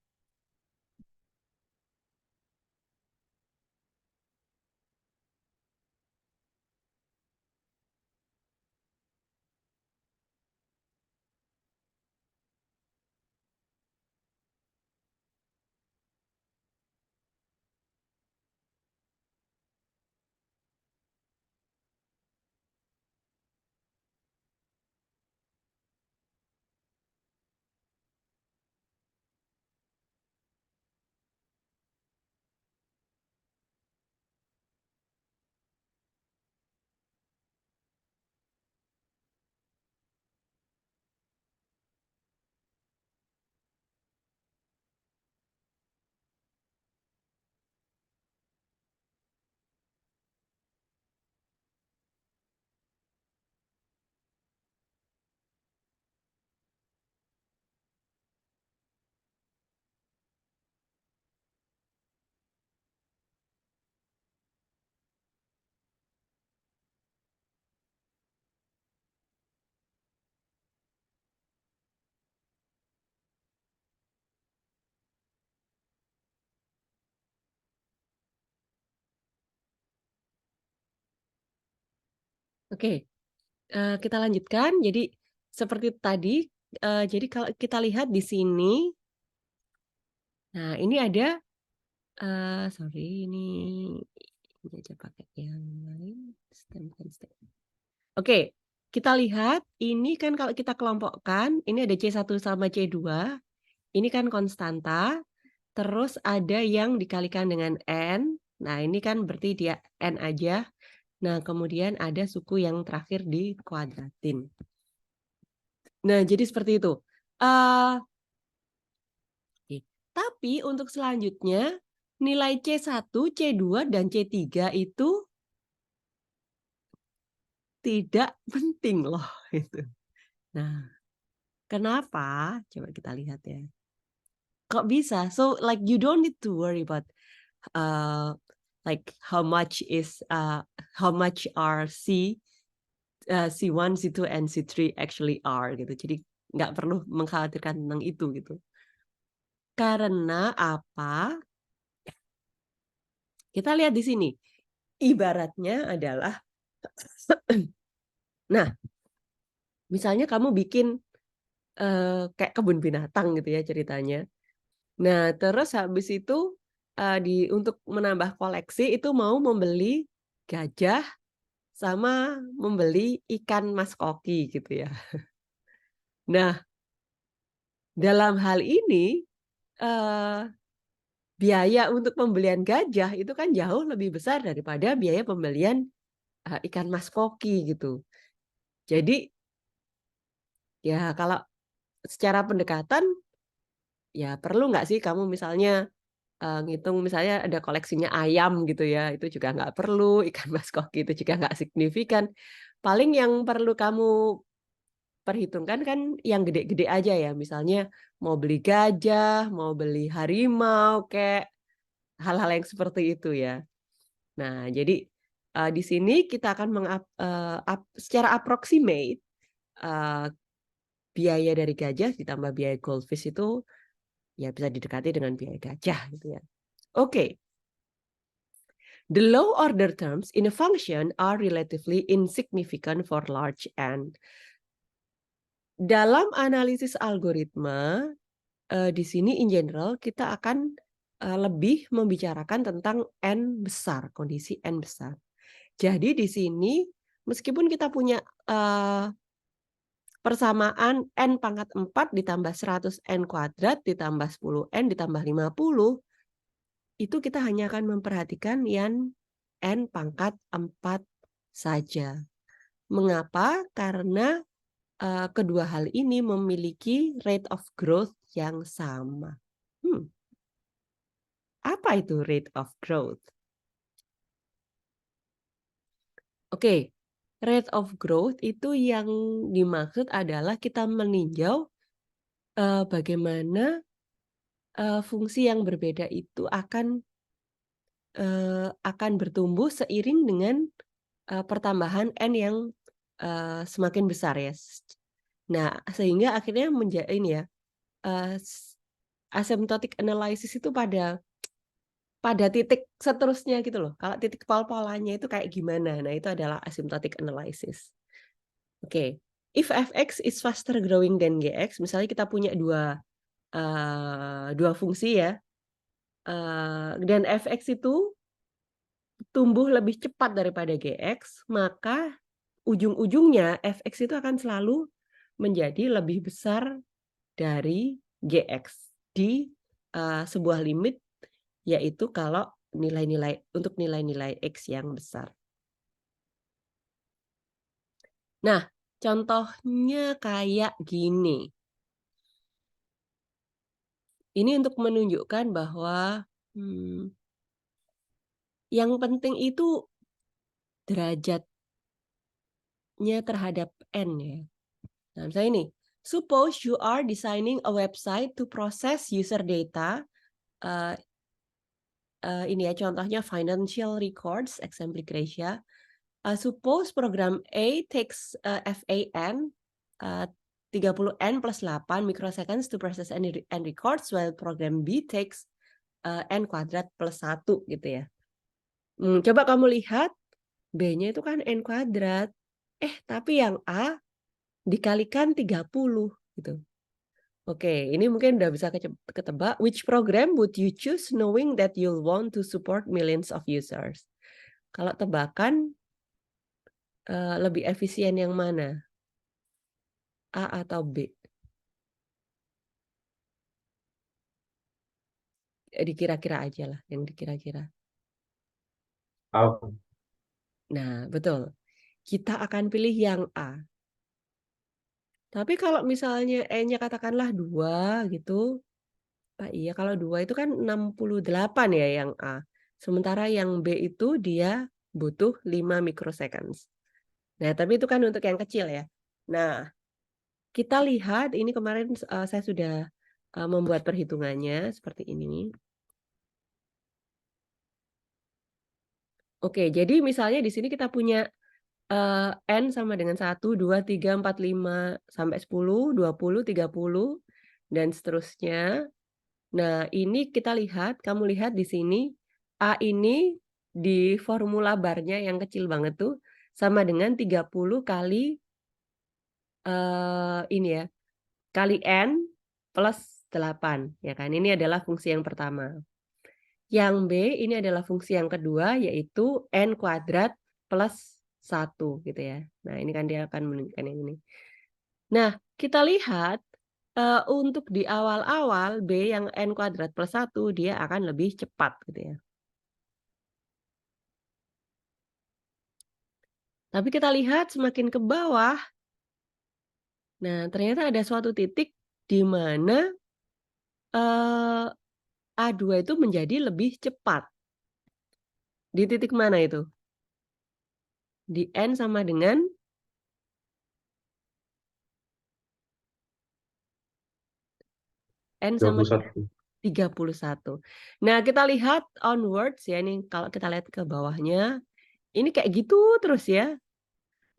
Oke, kita lanjutkan. Jadi seperti tadi, jadi kalau kita lihat di sini, nah ini ada, sorry ini aja pakai yang lain. Oke, kita lihat ini kan kalau kita kelompokkan, ini ada C1 sama C2, ini kan konstanta, terus ada yang dikalikan dengan N, nah ini kan berarti dia N aja. Nah, kemudian ada suku yang terakhir dikuadratin. Nah, jadi seperti itu. Tapi untuk selanjutnya, nilai C1, C2, dan C3 itu tidak penting loh. Itu. Nah, kenapa? Coba kita lihat ya. Kok bisa? So, like you don't need to worry about like how much are C1, C2, and C3 actually are gitu. Jadi nggak perlu mengkhawatirkan tentang itu gitu. Karena apa? Kita lihat di sini. Ibaratnya adalah, nah, misalnya kamu bikin kayak kebun binatang gitu ya ceritanya. Nah, terus habis itu untuk menambah koleksi itu mau membeli gajah sama membeli ikan mas koki gitu ya. Nah, dalam hal ini biaya untuk pembelian gajah itu kan jauh lebih besar daripada biaya pembelian ikan mas koki gitu. Jadi ya kalau secara pendekatan ya perlu nggak sih kamu misalnya ngitung misalnya ada koleksinya ayam gitu ya, itu juga nggak perlu, ikan mas koki itu juga nggak signifikan. Paling yang perlu kamu perhitungkan kan yang gede-gede aja ya, misalnya mau beli gajah, mau beli harimau, kayak hal-hal yang seperti itu ya. Nah, jadi di sini kita akan secara approximate biaya dari gajah ditambah biaya goldfish itu ya bisa didekati dengan biaya gajah gitu ya. Oke. The low order terms in a function are relatively insignificant for large n. Dalam analisis algoritma, di sini in general kita akan lebih membicarakan tentang N besar, kondisi N besar. Jadi di sini meskipun kita punya, persamaan N pangkat 4 ditambah 100 N kuadrat ditambah 10 N ditambah 50, itu kita hanya akan memperhatikan yang N pangkat 4 saja. Mengapa? Karena, kedua hal ini memiliki rate of growth yang sama. Apa itu rate of growth? Oke, rate of growth itu yang dimaksud adalah kita meninjau, bagaimana, fungsi yang berbeda itu akan bertumbuh seiring dengan, pertambahan N yang, semakin besar ya. Nah, sehingga akhirnya ini ya, asymptotic analysis itu pada titik seterusnya gitu loh. Kalau titik pol-polannya itu kayak gimana? Nah, itu adalah asymptotic analysis. Oke, if fx is faster growing than gx, misalnya kita punya dua fungsi ya, dan fx itu tumbuh lebih cepat daripada gx, maka ujung-ujungnya fx itu akan selalu menjadi lebih besar dari gx di sebuah limit, yaitu kalau untuk nilai-nilai x yang besar. Nah, contohnya kayak gini. Ini untuk menunjukkan bahwa yang penting itu derajatnya terhadap N ya. Nah, misalnya ini, suppose you are designing a website to process user data. Ini ya contohnya financial records, exempli Gracia. Suppose program A takes FAN 30N plus 8 microseconds to process and records, while program B takes N kuadrat plus 1 gitu ya. Coba kamu lihat, B-nya itu kan N kuadrat. Tapi yang A dikalikan 30 gitu. Oke, ini mungkin udah bisa ketebak. Which program would you choose knowing that you'll want to support millions of users? Kalau tebakan, lebih efisien yang mana? A atau B? Dikira-kira aja lah, yang dikira-kira. A. Nah, betul. Kita akan pilih yang A. Tapi kalau misalnya E-nya katakanlah 2 gitu, iya kalau 2 itu kan 68 ya yang A. Sementara yang B itu dia butuh 5 microseconds. Nah, tapi itu kan untuk yang kecil ya. Nah, kita lihat ini kemarin saya sudah membuat perhitungannya seperti ini. Oke, jadi misalnya di sini kita punya N sama dengan 1, 2, 3, 4, 5, sampai 10, 20, 30, dan seterusnya. Nah, ini kita lihat, kamu lihat di sini, A ini di formula barnya yang kecil banget tuh, sama dengan 30 kali, ini ya, kali N plus 8, ya kan. Ini adalah fungsi yang pertama. Yang B ini adalah fungsi yang kedua, yaitu N kuadrat plus 1 gitu ya. Nah, ini kan dia akan menunjukkan yang ini. Nah, kita lihat, untuk di awal-awal B yang N kuadrat plus 1 dia akan lebih cepat gitu ya. Tapi kita lihat semakin ke bawah, nah ternyata ada suatu titik di mana, A2 itu menjadi lebih cepat. Di titik mana itu? Di N sama dengan N sama 31. Nah, kita lihat onwards ya, ini kalau kita lihat ke bawahnya, ini kayak gitu terus ya.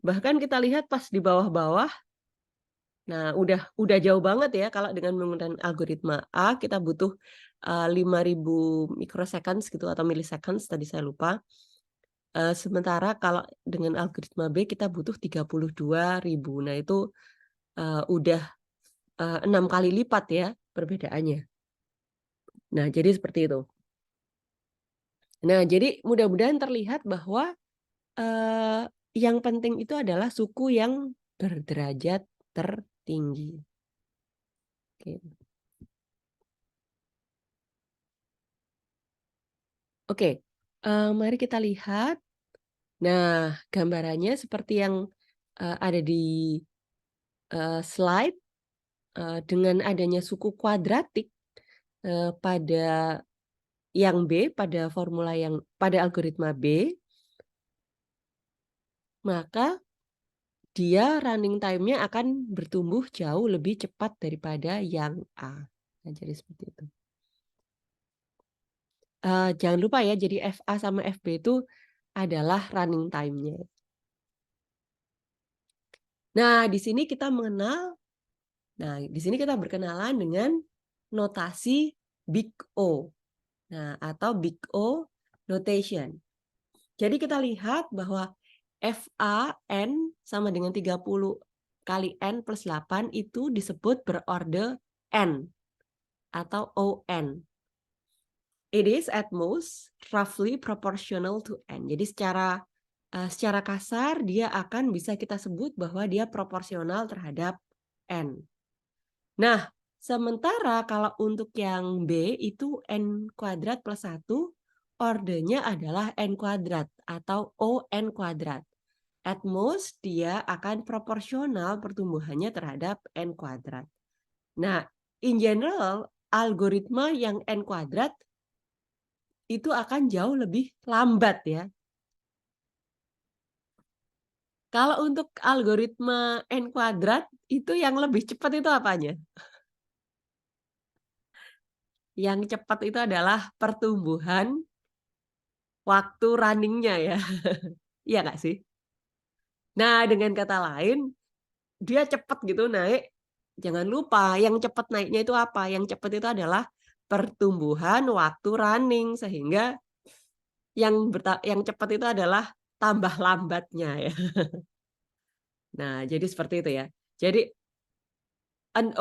Bahkan kita lihat pas di bawah-bawah, nah udah jauh banget ya kalau dengan menggunakan algoritma A, kita butuh 5.000 microseconds gitu atau milliseconds, tadi saya lupa. Sementara kalau dengan algoritma B kita butuh 32.000. Nah, itu udah 6 kali lipat ya perbedaannya. Nah, jadi seperti itu. Nah, jadi mudah-mudahan terlihat bahwa yang penting itu adalah suku yang berderajat tertinggi. Oke. Oke, mari kita lihat. Nah, gambarannya seperti yang ada di slide, dengan adanya suku kuadratik pada yang B, pada algoritma B, maka dia running time-nya akan bertumbuh jauh lebih cepat daripada yang A. Nah, jadi seperti itu. Jangan lupa ya, jadi FA sama FB itu adalah running time-nya. Nah, di sini kita berkenalan dengan notasi Big O. Nah, atau Big O notation. Jadi kita lihat bahwa FA N sama dengan 30 kali N plus 8 itu disebut berorde N atau ON. It is at most roughly proportional to N. Jadi secara kasar dia akan bisa kita sebut bahwa dia proporsional terhadap N. Nah, sementara kalau untuk yang B itu N kuadrat plus 1, ordenya adalah N kuadrat atau ON kuadrat. At most dia akan proporsional pertumbuhannya terhadap N kuadrat. Nah, in general, algoritma yang N kuadrat itu akan jauh lebih lambat ya. Kalau untuk algoritma N kuadrat, itu yang lebih cepat itu apanya? Yang cepat itu adalah pertumbuhan waktu running-nya ya. Iya nggak sih? Nah, dengan kata lain, dia cepat gitu naik. Jangan lupa, yang cepat naiknya itu apa? Yang cepat itu adalah pertumbuhan waktu running, sehingga yang cepat itu adalah tambah lambatnya ya. Nah, jadi seperti itu ya. Jadi an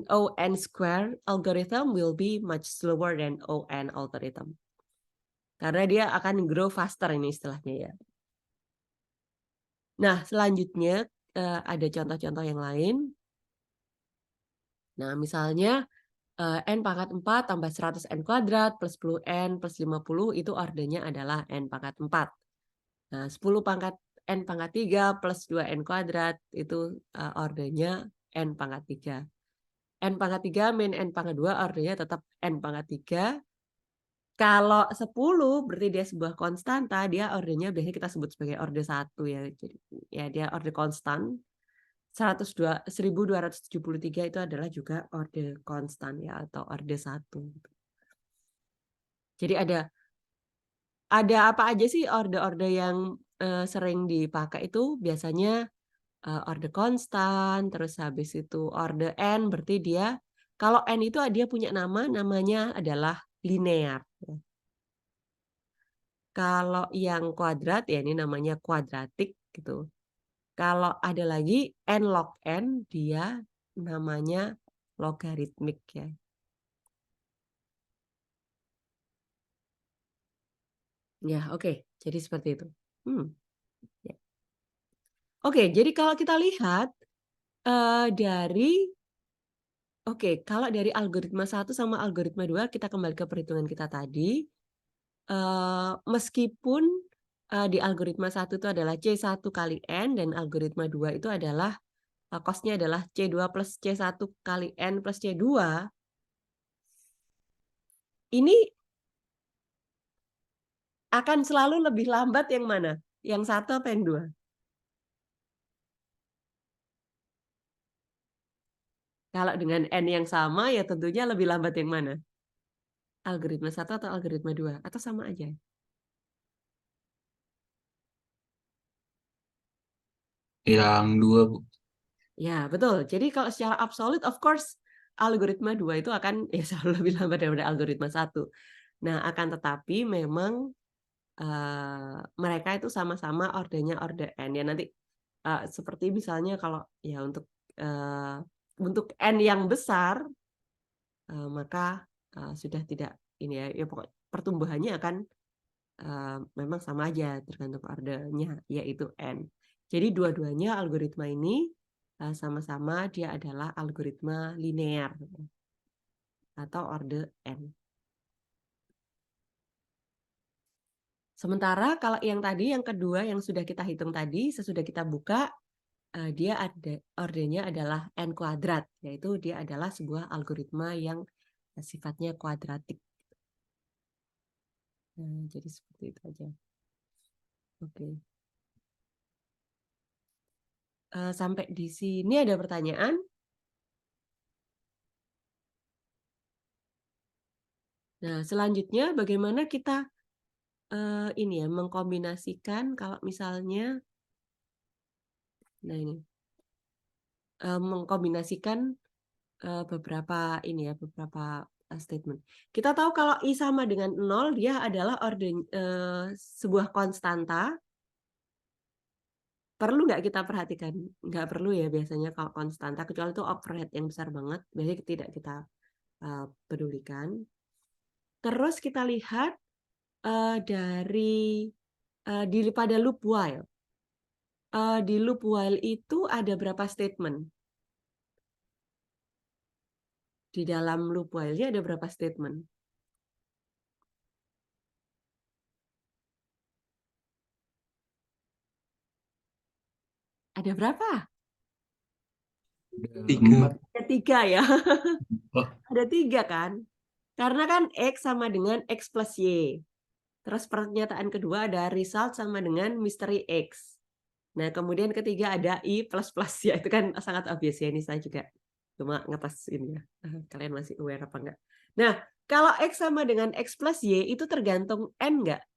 ON square algorithm will be much slower than ON algorithm. Karena dia akan grow faster ini istilahnya ya. Nah, selanjutnya ada contoh-contoh yang lain. Nah, misalnya N pangkat 4 tambah 100 N kuadrat plus 10 N plus 50 itu ordenya adalah N pangkat 4. Nah, 10 pangkat N pangkat 3 plus 2 N kuadrat itu ordenya N pangkat 3. N pangkat 3 min N pangkat 2 ordenya tetap N pangkat 3. Kalau 10 berarti dia sebuah konstanta, dia ordenya biasanya kita sebut sebagai orde 1 ya. Jadi ya dia orde konstan. 1273 itu adalah juga orde konstan ya atau orde 1. Jadi ada apa aja sih orde-orde yang sering dipakai itu biasanya orde konstan, terus habis itu orde N berarti dia kalau N itu dia punya namanya adalah linear. Kalau yang kuadrat ya ini namanya kuadratik gitu. Kalau ada lagi N log N dia namanya logaritmik ya. Ya, oke. Jadi seperti itu. Ya. Oke, jadi kalau kita lihat kalau dari algoritma 1 sama algoritma 2 kita kembali ke perhitungan kita tadi. Meskipun di algoritma 1 itu adalah C1 kali N dan algoritma 2 itu adalah cost-nya adalah C2 plus C1 kali N plus C2. Ini akan selalu lebih lambat yang mana? Yang 1 atau yang 2? Kalau dengan N yang sama ya tentunya lebih lambat yang mana? Algoritma 1 atau algoritma 2? Atau sama aja? Yang 2, Bu. Ya, betul. Jadi kalau secara absolut, of course, algoritma 2 itu akan ya selalu lebih lambat daripada algoritma 1. Nah, akan tetapi memang mereka itu sama-sama ordenya orde N. Ya nanti seperti misalnya kalau ya untuk N yang besar, maka sudah tidak ini ya pokoknya pertumbuhannya akan memang sama aja tergantung ordernya, yaitu N. Jadi dua-duanya algoritma ini sama-sama dia adalah algoritma linear atau order N. Sementara kalau yang tadi, yang kedua yang sudah kita hitung tadi, sesudah kita buka, dia ada ordernya adalah N kuadrat, yaitu dia adalah sebuah algoritma yang sifatnya kuadratik. Nah, jadi seperti itu aja. Oke. Sampai di sini ada pertanyaan? Nah, selanjutnya bagaimana kita ini ya mengkombinasikan kalau misalnya, nah ini mengkombinasikan beberapa ini ya beberapa statement. Kita tahu kalau I sama dengan 0 dia adalah sebuah konstanta. Perlu nggak kita perhatikan? Nggak perlu ya biasanya kalau konstanta, kecuali itu overhead yang besar banget, biasanya tidak kita pedulikan. Terus kita lihat pada loop while. Di loop while itu ada berapa statement? Di dalam loop while-nya ada berapa statement? Ada berapa? 3. Ada 3 ya. Oh, Ada 3 kan? Karena kan X sama dengan X plus Y. Terus pernyataan kedua ada result sama dengan mystery X. Nah, kemudian ketiga ada I plus plus ya. Itu kan sangat obvious ya. Ini saya juga cuma ngetes ini ya. Kalian masih aware apa enggak? Nah, kalau X sama dengan X plus Y itu tergantung N enggak?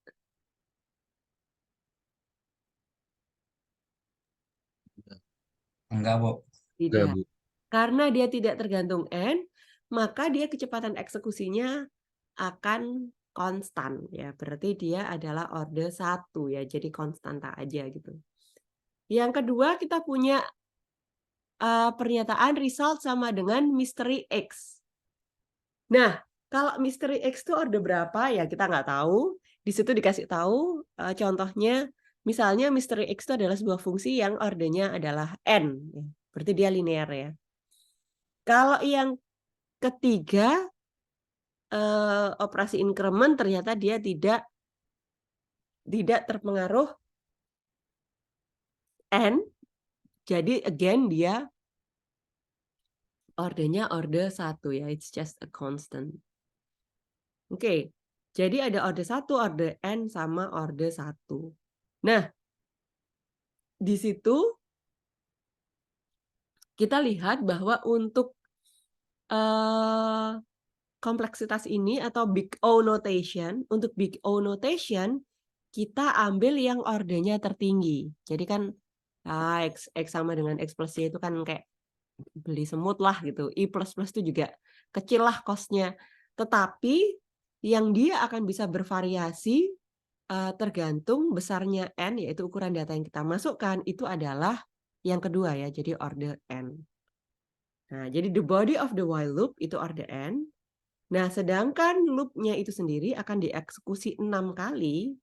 Enggak, Bu. enggak, Tidak. Bu. Karena dia tidak tergantung N, maka dia kecepatan eksekusinya akan konstan ya. Berarti dia adalah order 1 ya. Jadi konstanta aja gitu. Yang kedua kita punya pernyataan result sama dengan mystery X. Nah, kalau mystery X itu order berapa ya kita nggak tahu. Di situ dikasih tahu contohnya, misalnya mystery X itu adalah sebuah fungsi yang ordernya adalah N. Ya. Berarti dia linear ya. Kalau yang ketiga, operasi increment ternyata dia tidak terpengaruh N. Jadi again dia ordernya order 1 ya. It's just a constant. Oke. Jadi ada order 1, order N, sama order 1. Nah, di situ kita lihat bahwa untuk kompleksitas ini atau big O notation, untuk big O notation kita ambil yang ordernya tertinggi. Jadi kan X sama dengan X plus Y itu kan kayak beli semut lah gitu. I plus plus itu juga kecil lah cost-nya. Tetapi yang dia akan bisa bervariasi tergantung besarnya N, yaitu ukuran data yang kita masukkan, itu adalah yang kedua ya, jadi order N. Nah, jadi the body of the while loop itu order N. Nah, sedangkan loop-nya itu sendiri akan dieksekusi 6 kali,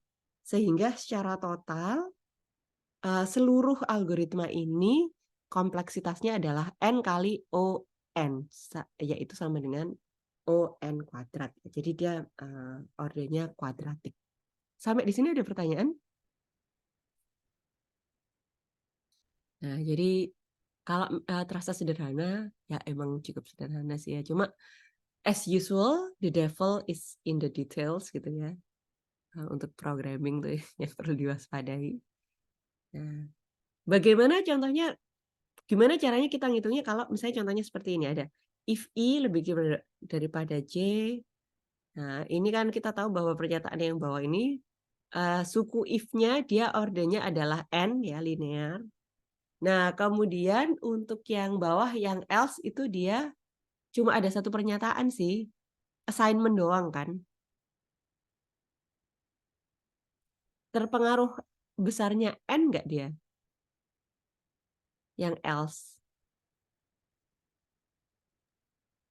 sehingga secara total seluruh algoritma ini kompleksitasnya adalah N kali ON, yaitu sama dengan ON kuadrat. Jadi dia ordernya kuadratik. Sampai di sini ada pertanyaan? Nah, jadi kalau terasa sederhana, ya emang cukup sederhana sih ya. Cuma as usual, the devil is in the details gitu ya. Untuk programming tuh yang perlu diwaspadai. Nah, bagaimana contohnya, gimana caranya kita ngitungnya kalau misalnya contohnya seperti ini, ada if I lebih daripada J. Nah, ini kan kita tahu bahwa pernyataan yang bawah ini, suku if-nya dia ordernya adalah N ya, linear. Nah, kemudian untuk yang bawah, yang else itu dia cuma ada satu pernyataan sih, assignment doang kan. Terpengaruh besarnya N nggak dia? Yang else?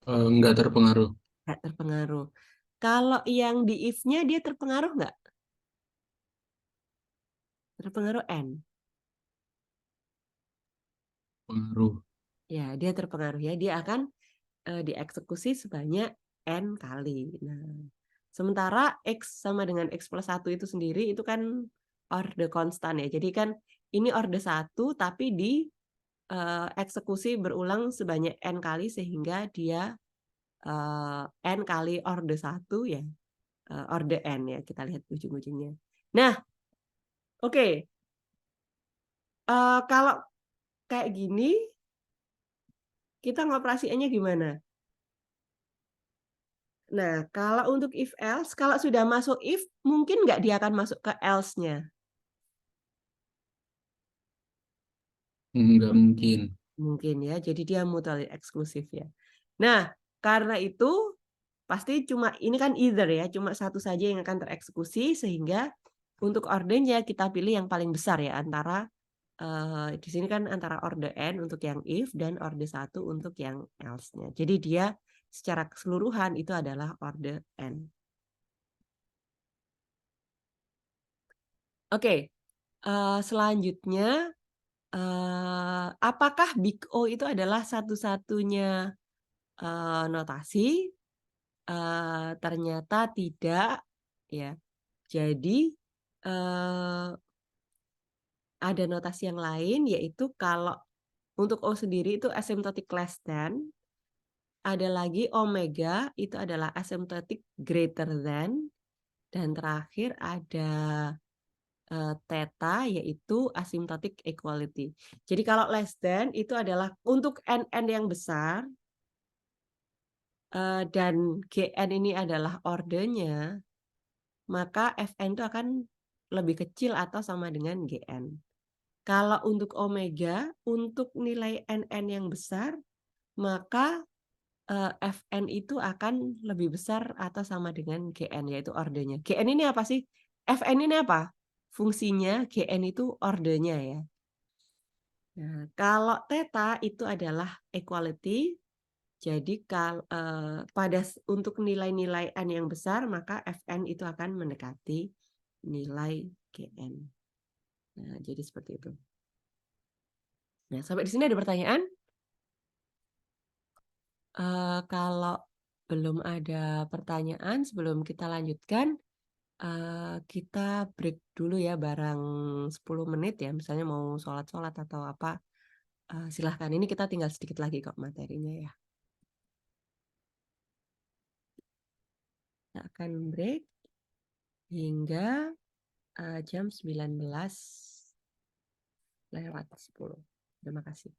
Enggak terpengaruh. Nggak terpengaruh. Kalau yang di if-nya dia terpengaruh nggak? Terpengaruh N. Pengaruh. Ya, dia terpengaruh ya. Dia akan dieksekusi sebanyak N kali. Nah, sementara X sama dengan X plus 1 itu sendiri itu kan orde konstan ya. Jadi kan ini orde 1 tapi di eksekusi berulang sebanyak N kali sehingga dia N kali orde 1 ya. Orde N ya. Kita lihat ujung-ujungnya. Nah, oke. Kalau kayak gini, kita ngoperasiannya gimana? Nah, kalau untuk if else, kalau sudah masuk if, mungkin nggak dia akan masuk ke else-nya? Nggak mungkin. Mungkin ya, jadi dia mutually eksklusif ya. Nah, karena itu pasti cuma ini kan either ya, cuma satu saja yang akan tereksekusi sehingga untuk ordernya kita pilih yang paling besar ya antara di sini kan antara order N untuk yang if dan order 1 untuk yang else-nya. Jadi dia secara keseluruhan itu adalah order N. Oke, selanjutnya apakah big O itu adalah satu-satunya notasi? Ternyata tidak ya. Jadi ada notasi yang lain yaitu kalau untuk O sendiri itu asymptotic less than, ada lagi omega itu adalah asymptotic greater than, dan terakhir ada theta yaitu asymptotic equality. Jadi kalau less than itu adalah untuk n yang besar dan gn ini adalah ordenya, maka fn itu akan lebih kecil atau sama dengan gn. Kalau untuk omega, untuk nilai nn yang besar, maka fn itu akan lebih besar atau sama dengan gn, yaitu ordenya. Gn ini apa sih? Fn ini apa? Fungsinya, gn itu ordenya ya. Nah, kalau theta itu adalah equality, jadi untuk nilai-nilai n yang besar, maka fn itu akan mendekati nilai gn. Nah, jadi seperti itu. Nah, sampai di sini ada pertanyaan? Kalau belum ada pertanyaan, sebelum kita lanjutkan, kita break dulu ya, barang 10 menit ya, misalnya mau sholat-sholat atau apa, silahkan. Ini kita tinggal sedikit lagi kok materinya ya. Kita akan break hingga jam 19:10. Terima kasih.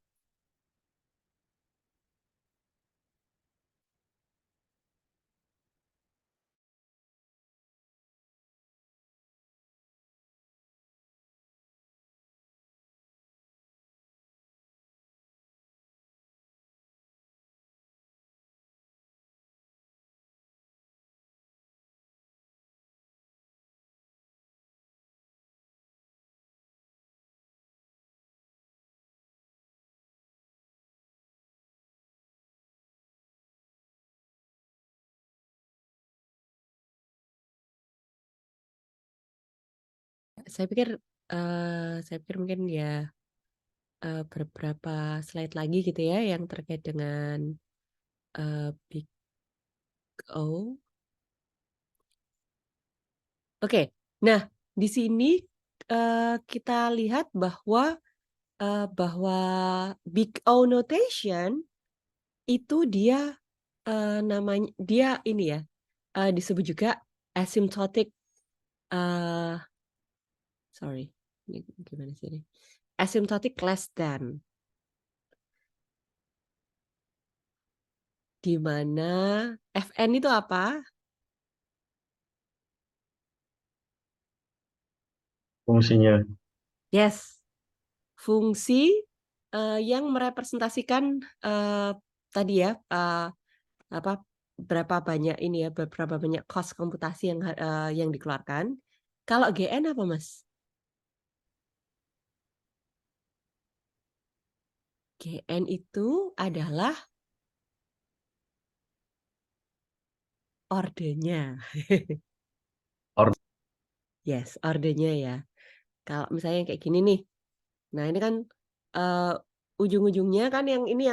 Saya pikir mungkin ya beberapa slide lagi gitu ya yang terkait dengan Big O. Oke, nah di sini kita lihat bahwa Big O notation itu dia namanya dia ini ya disebut juga asymptotic sorry ini gimana sih ini asymptotic less than, di mana Fn itu apa? Fungsinya. Yes, fungsi yang merepresentasikan tadi ya apa berapa banyak ini ya berapa banyak cost komputasi yang dikeluarkan. Kalau GN apa Mas? GN itu adalah ordernya. Orde. Yes, ordernya ya. Kalau misalnya kayak gini nih. Nah, ini kan ujung-ujungnya kan yang ini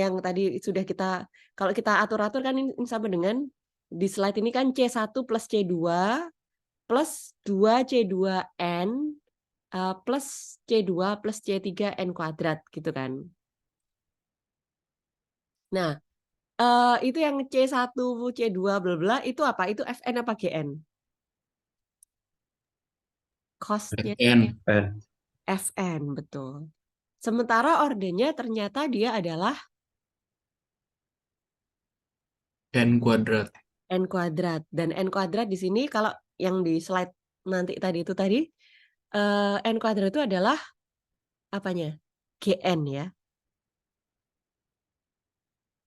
yang tadi sudah kita kalau kita atur-atur kan ini sama dengan di slide ini kan C1 plus C2 plus 2C2N plus C2 plus C3N kuadrat gitu kan. Nah, itu yang C1, C2, bla bla itu apa? Itu Fn apa Gn? Cost-nya Fn. N. Fn, betul. Sementara ordernya ternyata dia adalah N kuadrat. N kuadrat. Dan N kuadrat di sini kalau yang di slide nanti tadi, N kuadrat itu adalah apanya? Gn ya.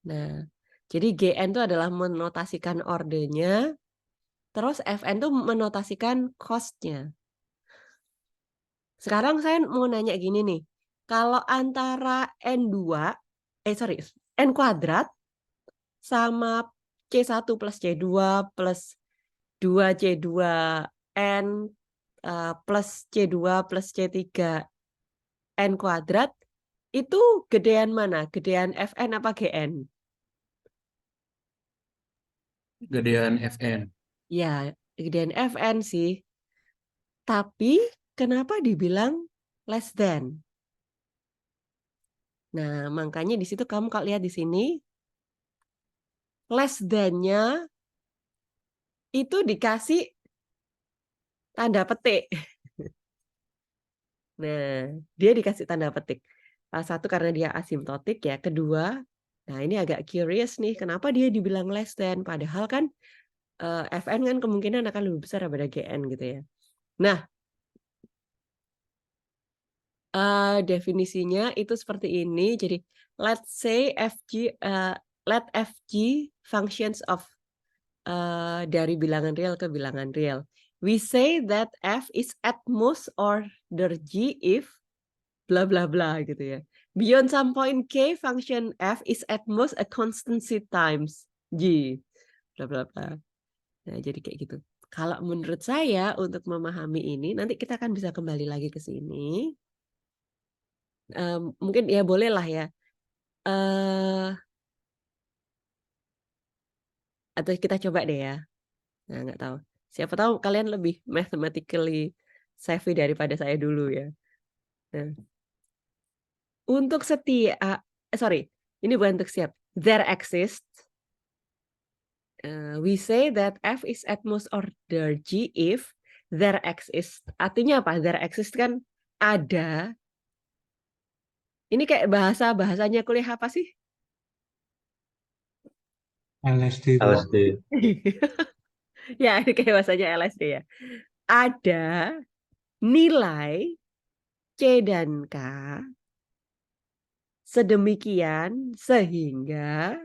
Nah, jadi Gn itu adalah menotasikan ordernya, terus Fn itu menotasikan cost-nya. Sekarang saya mau nanya gini nih, kalau antara N kuadrat sama C1 plus C2 plus 2C2N plus C2 plus C3 N kuadrat, itu gedean mana? Gedean Fn apa Gn? Gedean Fn. Ya, gedean Fn sih. Tapi kenapa dibilang less than? Nah, makanya di situ kamu kalau lihat di sini, less than-nya itu dikasih tanda petik. Nah, dia dikasih tanda petik. Satu karena dia asimptotik ya. Kedua, nah ini agak curious nih, kenapa dia dibilang less than? Padahal kan Fn kan kemungkinan akan lebih besar daripada Gn gitu ya. Nah, definisinya itu seperti ini. Jadi, let's say let Fg functions of dari bilangan real ke bilangan real. We say that F is at most order G if bla bla bla gitu ya. Beyond some point K, function F is at most a constancy times G. Bla bla bla. Nah, jadi kayak gitu. Kalau menurut saya untuk memahami ini, nanti kita akan bisa kembali lagi ke sini. Mungkin ya bolehlah ya. Atau kita coba deh ya. Nah, nggak tahu. Siapa tahu kalian lebih mathematically savvy daripada saya dulu ya. Nah, untuk ini bukan untuk siap. There exists. We say that F is at most order G if there exists. Artinya apa? There exists kan ada. Ini kayak bahasanya kuliah apa sih? LSD itu. LSD. Ya, ini kayak bahasanya LSD ya. Ada nilai C dan K sedemikian sehingga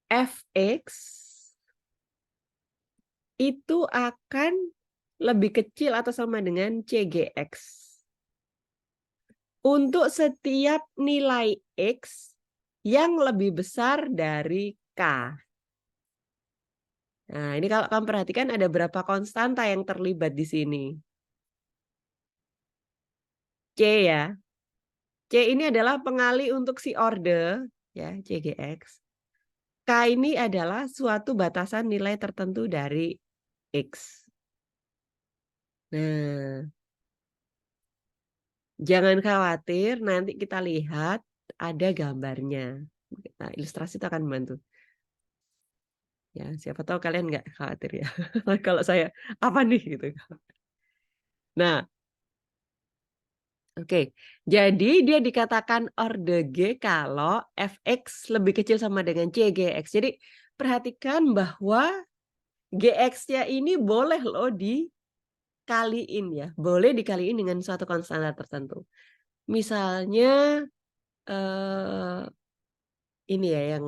Fx itu akan lebih kecil atau sama dengan Cgx. Untuk setiap nilai X yang lebih besar dari K. Nah, ini kalau kamu perhatikan ada berapa konstanta yang terlibat di sini. C ya. C ini adalah pengali untuk si order, ya, Cgx. K ini adalah suatu batasan nilai tertentu dari X. Nah, jangan khawatir, nanti kita lihat ada gambarnya. Nah, ilustrasi itu akan membantu. Ya, siapa tahu kalian nggak khawatir ya. Kalau saya, apa nih gitu. Nah, oke. Jadi dia dikatakan order G kalau Fx lebih kecil sama dengan Cgx. Jadi perhatikan bahwa Gx-nya ini boleh loh dikaliin ya. Boleh dikaliin dengan suatu konstanta tertentu. Misalnya ini ya yang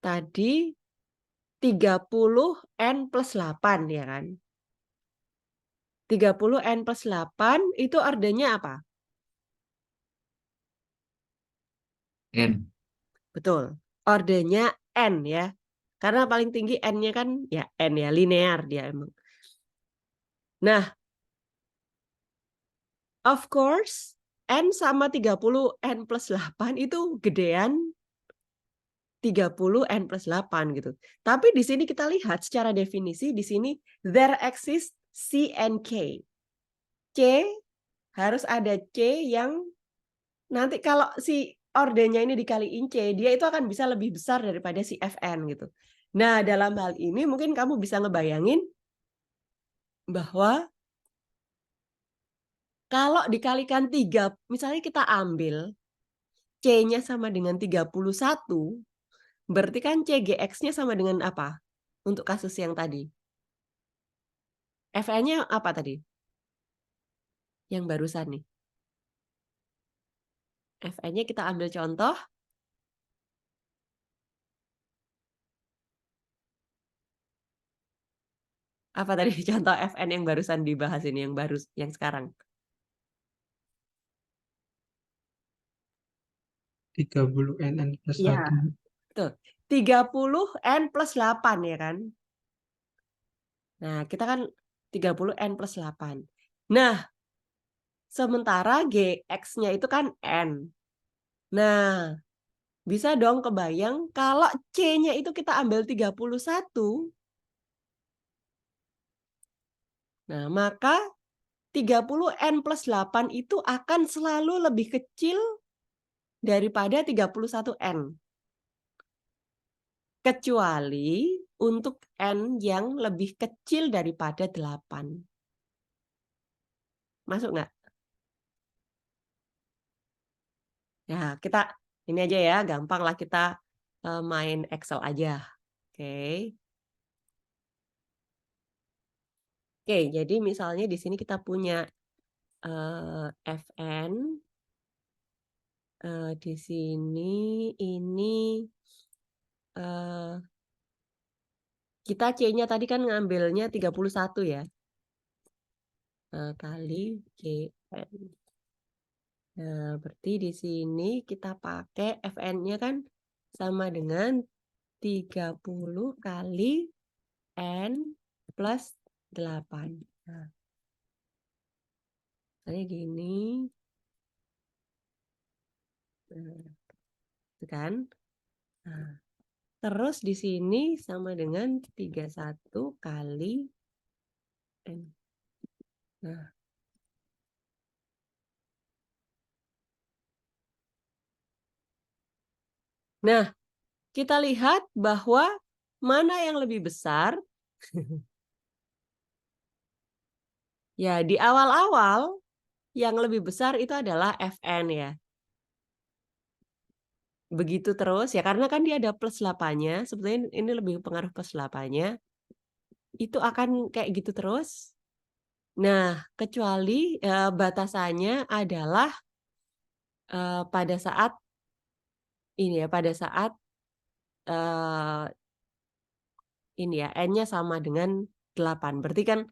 tadi 30N plus 8 ya kan. 30N plus 8 itu ordernya apa? N. Betul. Ordernya N ya. Karena paling tinggi N-nya kan ya N ya, linear dia emang. Nah, of course, N sama 30 N plus 8 itu gedean 30 N plus 8 gitu. Tapi di sini kita lihat secara definisi di sini there exists C and K. C harus ada C yang nanti kalau si ordernya ini dikaliin C, dia itu akan bisa lebih besar daripada si Fn gitu. Nah, dalam hal ini mungkin kamu bisa ngebayangin bahwa kalau dikalikan 3, misalnya kita ambil C-nya sama dengan 31, berarti kan CGX-nya sama dengan apa? Untuk kasus yang tadi. Fn-nya apa tadi? Yang barusan nih. Fn-nya kita ambil contoh. Apa tadi contoh Fn yang barusan dibahas ini, yang sekarang? 30 N plus Iya, 1. betul. 30 N plus 8 ya kan? Nah, kita kan 30 N plus 8. Nah, sementara GX-nya itu kan N. Nah, bisa dong kebayang kalau C-nya itu kita ambil 31. Nah, maka 30 N plus 8 itu akan selalu lebih kecil daripada 31 N. Kecuali untuk N yang lebih kecil daripada 8. Masuk nggak? Ya, kita ini aja ya, gampang lah kita main Excel aja. Oke. Oke, jadi misalnya di sini kita punya Fn. Di sini ini kita C-nya tadi kan ngambilnya 31 ya. Kali Gn. Nah, berarti di sini kita pakai Fn-nya kan sama dengan 30 kali N plus 8. Nah, misalnya gini. Nah, itu kan. Nah, terus di sini sama dengan 31 kali N. Nah, nah, kita lihat bahwa mana yang lebih besar. Ya, di awal-awal yang lebih besar itu adalah Fn ya. Begitu terus ya, karena kan dia ada plus 8-nya, sebetulnya ini lebih pengaruh plus 8-nya. Itu akan kayak gitu terus. Nah, kecuali batasannya adalah pada saat ini ya, pada saat ini ya, N-nya sama dengan 8. Berarti kan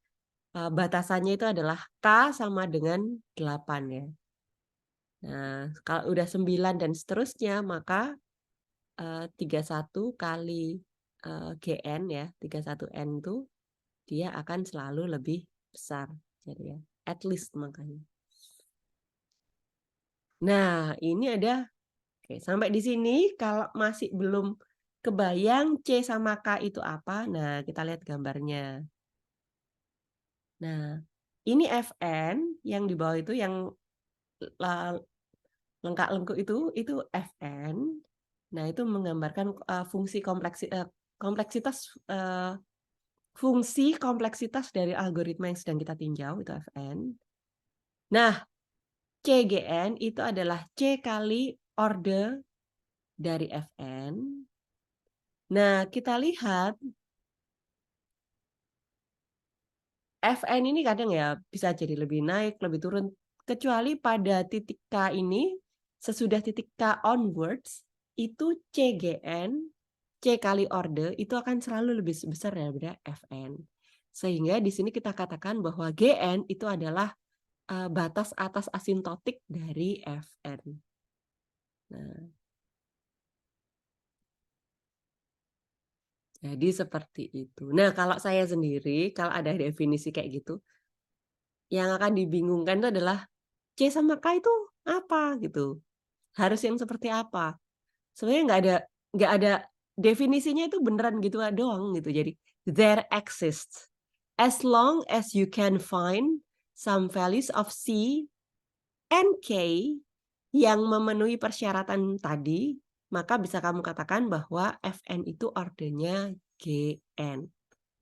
batasannya itu adalah K sama dengan 8 ya. Nah, kalau udah 9 dan seterusnya, maka 31 kali GN ya, 31N itu dia akan selalu lebih besar. Jadi ya, at least makanya. Nah, ini ada, oke, sampai di sini kalau masih belum kebayang C sama K itu apa, nah kita lihat gambarnya. Nah, ini Fn yang di bawah itu yang lengkap-lengkap itu Fn. Nah, itu menggambarkan fungsi kompleksitas fungsi kompleksitas dari algoritma yang sedang kita tinjau, itu Fn. Nah, CGN itu adalah C kali order dari Fn. Nah, kita lihat Fn ini kadang ya bisa jadi lebih naik, lebih turun. Kecuali pada titik K ini, sesudah titik K onwards, itu CGN, C kali order, itu akan selalu lebih besar daripada Fn. Sehingga di sini kita katakan bahwa Gn itu adalah batas atas asintotik dari Fn. Nah, Jadi seperti itu. Nah, kalau saya sendiri, kalau ada definisi kayak gitu, yang akan dibingungkan itu adalah C sama K itu apa gitu. Harus yang seperti apa? Sebenarnya nggak ada definisinya itu beneran gitu doang gitu. Jadi there exists as long as you can find some values of C and K yang memenuhi persyaratan tadi, maka bisa kamu katakan bahwa Fn itu ordernya Gn.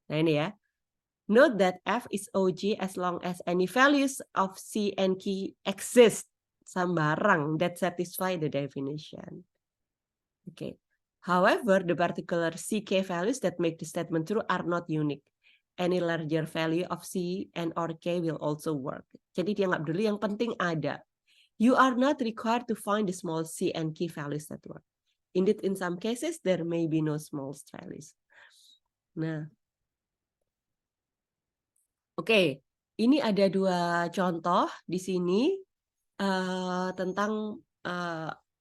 Nah ini ya. Note that F is OG as long as any values of C and K exist. Sembarang that satisfy the definition. Okay. However, the particular CK values that make the statement true are not unique. Any larger value of C and or K will also work. Jadi dia nggak peduli, yang penting ada. You are not required to find the small C and K values that work. Indeed, in some cases, there may be no small values. Nah, oke. Ini ada 2 contoh di sini tentang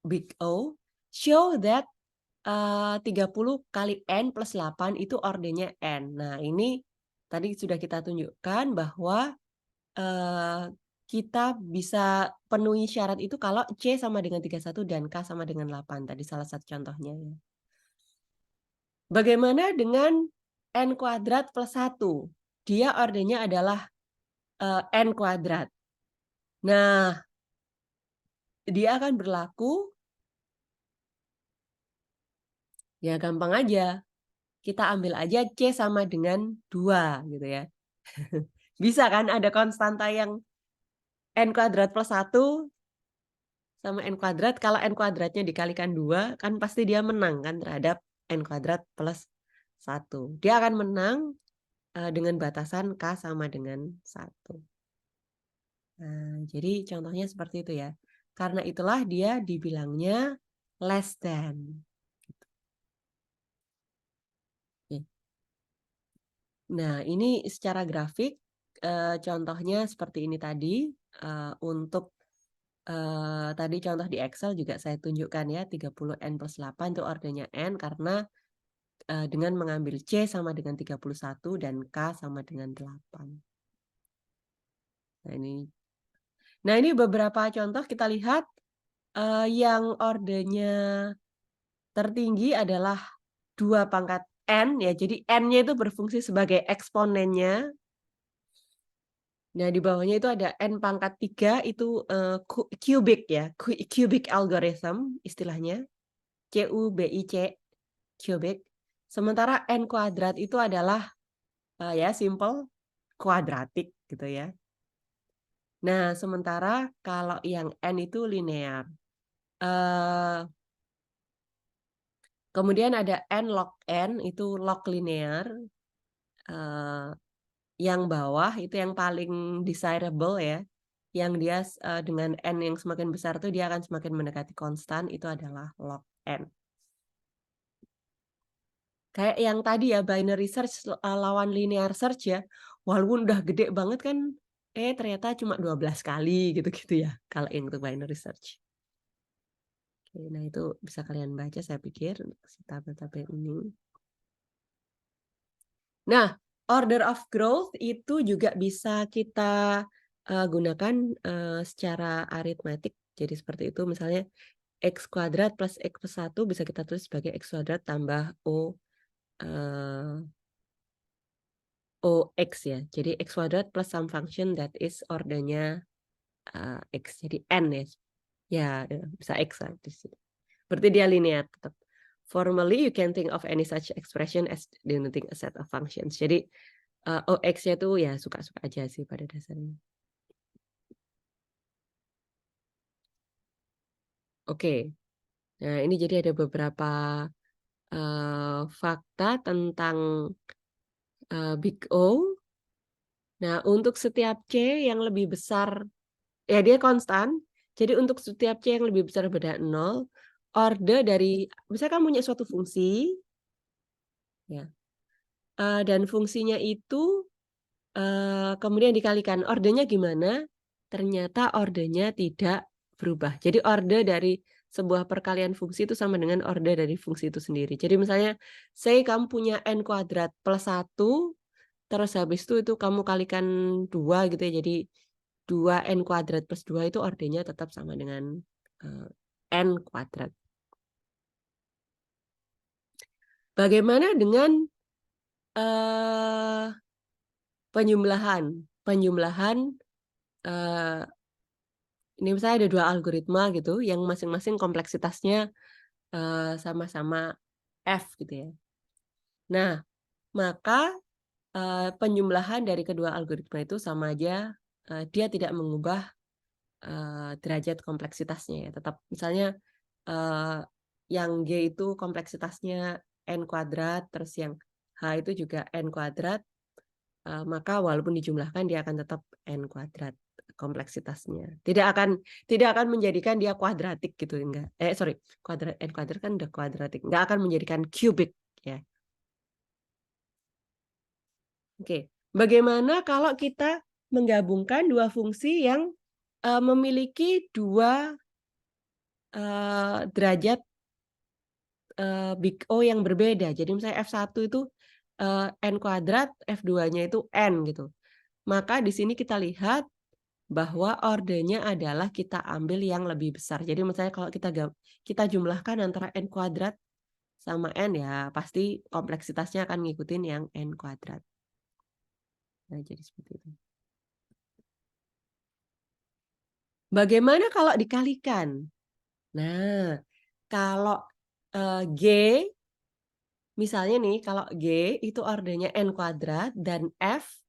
Big O. Show that 30 kali N plus 8 itu ordernya N. Nah, ini tadi sudah kita tunjukkan bahwa kita bisa penuhi syarat itu kalau C sama dengan 31 dan K sama dengan 8. Tadi salah satu contohnya ya. Bagaimana dengan N kuadrat plus 1? Dia ordernya adalah N kuadrat. Nah, dia akan berlaku, ya gampang aja. Kita ambil aja C sama dengan 2 gitu ya. Bisa kan ada konstanta yang N kuadrat plus 1 sama N kuadrat. Kalau N kuadratnya dikalikan 2, kan pasti dia menang kan terhadap N kuadrat plus 1. Dia akan menang dengan batasan K sama dengan 1. Nah, jadi contohnya seperti itu ya. Karena itulah dia dibilangnya less than. Nah, ini secara grafik contohnya seperti ini tadi. Untuk tadi contoh di Excel juga saya tunjukkan ya, 30N plus 8 itu ordernya N karena dengan mengambil C sama dengan 31 dan K sama dengan 8. Nah, ini beberapa contoh kita lihat yang ordernya tertinggi adalah 2 pangkat N ya. Jadi N-nya itu berfungsi sebagai eksponennya. Nah, di bawahnya itu ada N pangkat 3 itu cubic ya. Cubic algorithm istilahnya. CUBIC, cubic. Sementara N kuadrat itu adalah ya simple kuadratik gitu ya. Nah, sementara kalau yang N itu linear. Kemudian ada N log N, itu log linear. Yang bawah itu yang paling desirable ya. Yang dia dengan N yang semakin besar itu dia akan semakin mendekati konstan, itu adalah log N. Kayak yang tadi ya, binary search lawan linear search ya. Walaupun udah gede banget kan, ternyata cuma 12 kali gitu-gitu ya, kalau yang untuk binary search. Oke, nah itu bisa kalian baca saya pikir si tabel-tabel ini. Nah, order of growth itu juga bisa kita gunakan secara aritmetik. Jadi seperti itu, misalnya X kuadrat plus X plus 1 bisa kita tulis sebagai X kuadrat tambah OX ya. Jadi X kuadrat plus some function that is ordernya X. Jadi N ya. Ya, bisa X lah di sini. Berarti dia linear tetap. Formally, you can think of any such expression as denoting a set of functions. Jadi, OX-nya tuh ya suka-suka aja sih pada dasarnya. Oke. Nah, ini jadi ada beberapa fakta tentang Big O. Nah, untuk setiap C yang lebih besar, ya dia konstan. Jadi untuk setiap C yang lebih besar daripada 0, order dari, misalnya kamu punya suatu fungsi, ya, dan fungsinya itu kemudian dikalikan ordernya gimana? Ternyata ordernya tidak berubah. Jadi order dari sebuah perkalian fungsi itu sama dengan order dari fungsi itu sendiri. Jadi misalnya, say kamu punya n kuadrat plus 1, terus habis itu kamu kalikan 2 gitu ya, jadi 2n kuadrat plus 2 itu ordernya tetap sama dengan n kuadrat. Bagaimana dengan penjumlahan? Penjumlahan, ini misalnya ada 2 algoritma gitu, yang masing-masing kompleksitasnya sama-sama F gitu ya. Nah, maka penjumlahan dari kedua algoritma itu sama aja, dia tidak mengubah derajat kompleksitasnya ya. Tetap misalnya yang G itu kompleksitasnya n kuadrat, terus yang H itu juga n kuadrat, maka walaupun dijumlahkan dia akan tetap n kuadrat kompleksitasnya. Tidak akan menjadikan dia kuadratik gitu, enggak. Kuadrat n kuadrat kan udah kuadratik, enggak akan menjadikan kubik ya. Oke, bagaimana kalau kita menggabungkan 2 fungsi yang memiliki 2 derajat big O yang berbeda. Jadi misalnya F1 itu n kuadrat, F2-nya itu n gitu. Maka di sini kita lihat bahwa ordernya adalah kita ambil yang lebih besar. Jadi misalnya kalau kita jumlahkan antara n kuadrat sama n ya pasti kompleksitasnya akan ngikutin yang n kuadrat. Nah, jadi seperti itu. Bagaimana kalau dikalikan? Nah, kalau G, misalnya nih, kalau G itu ordernya n kuadrat dan H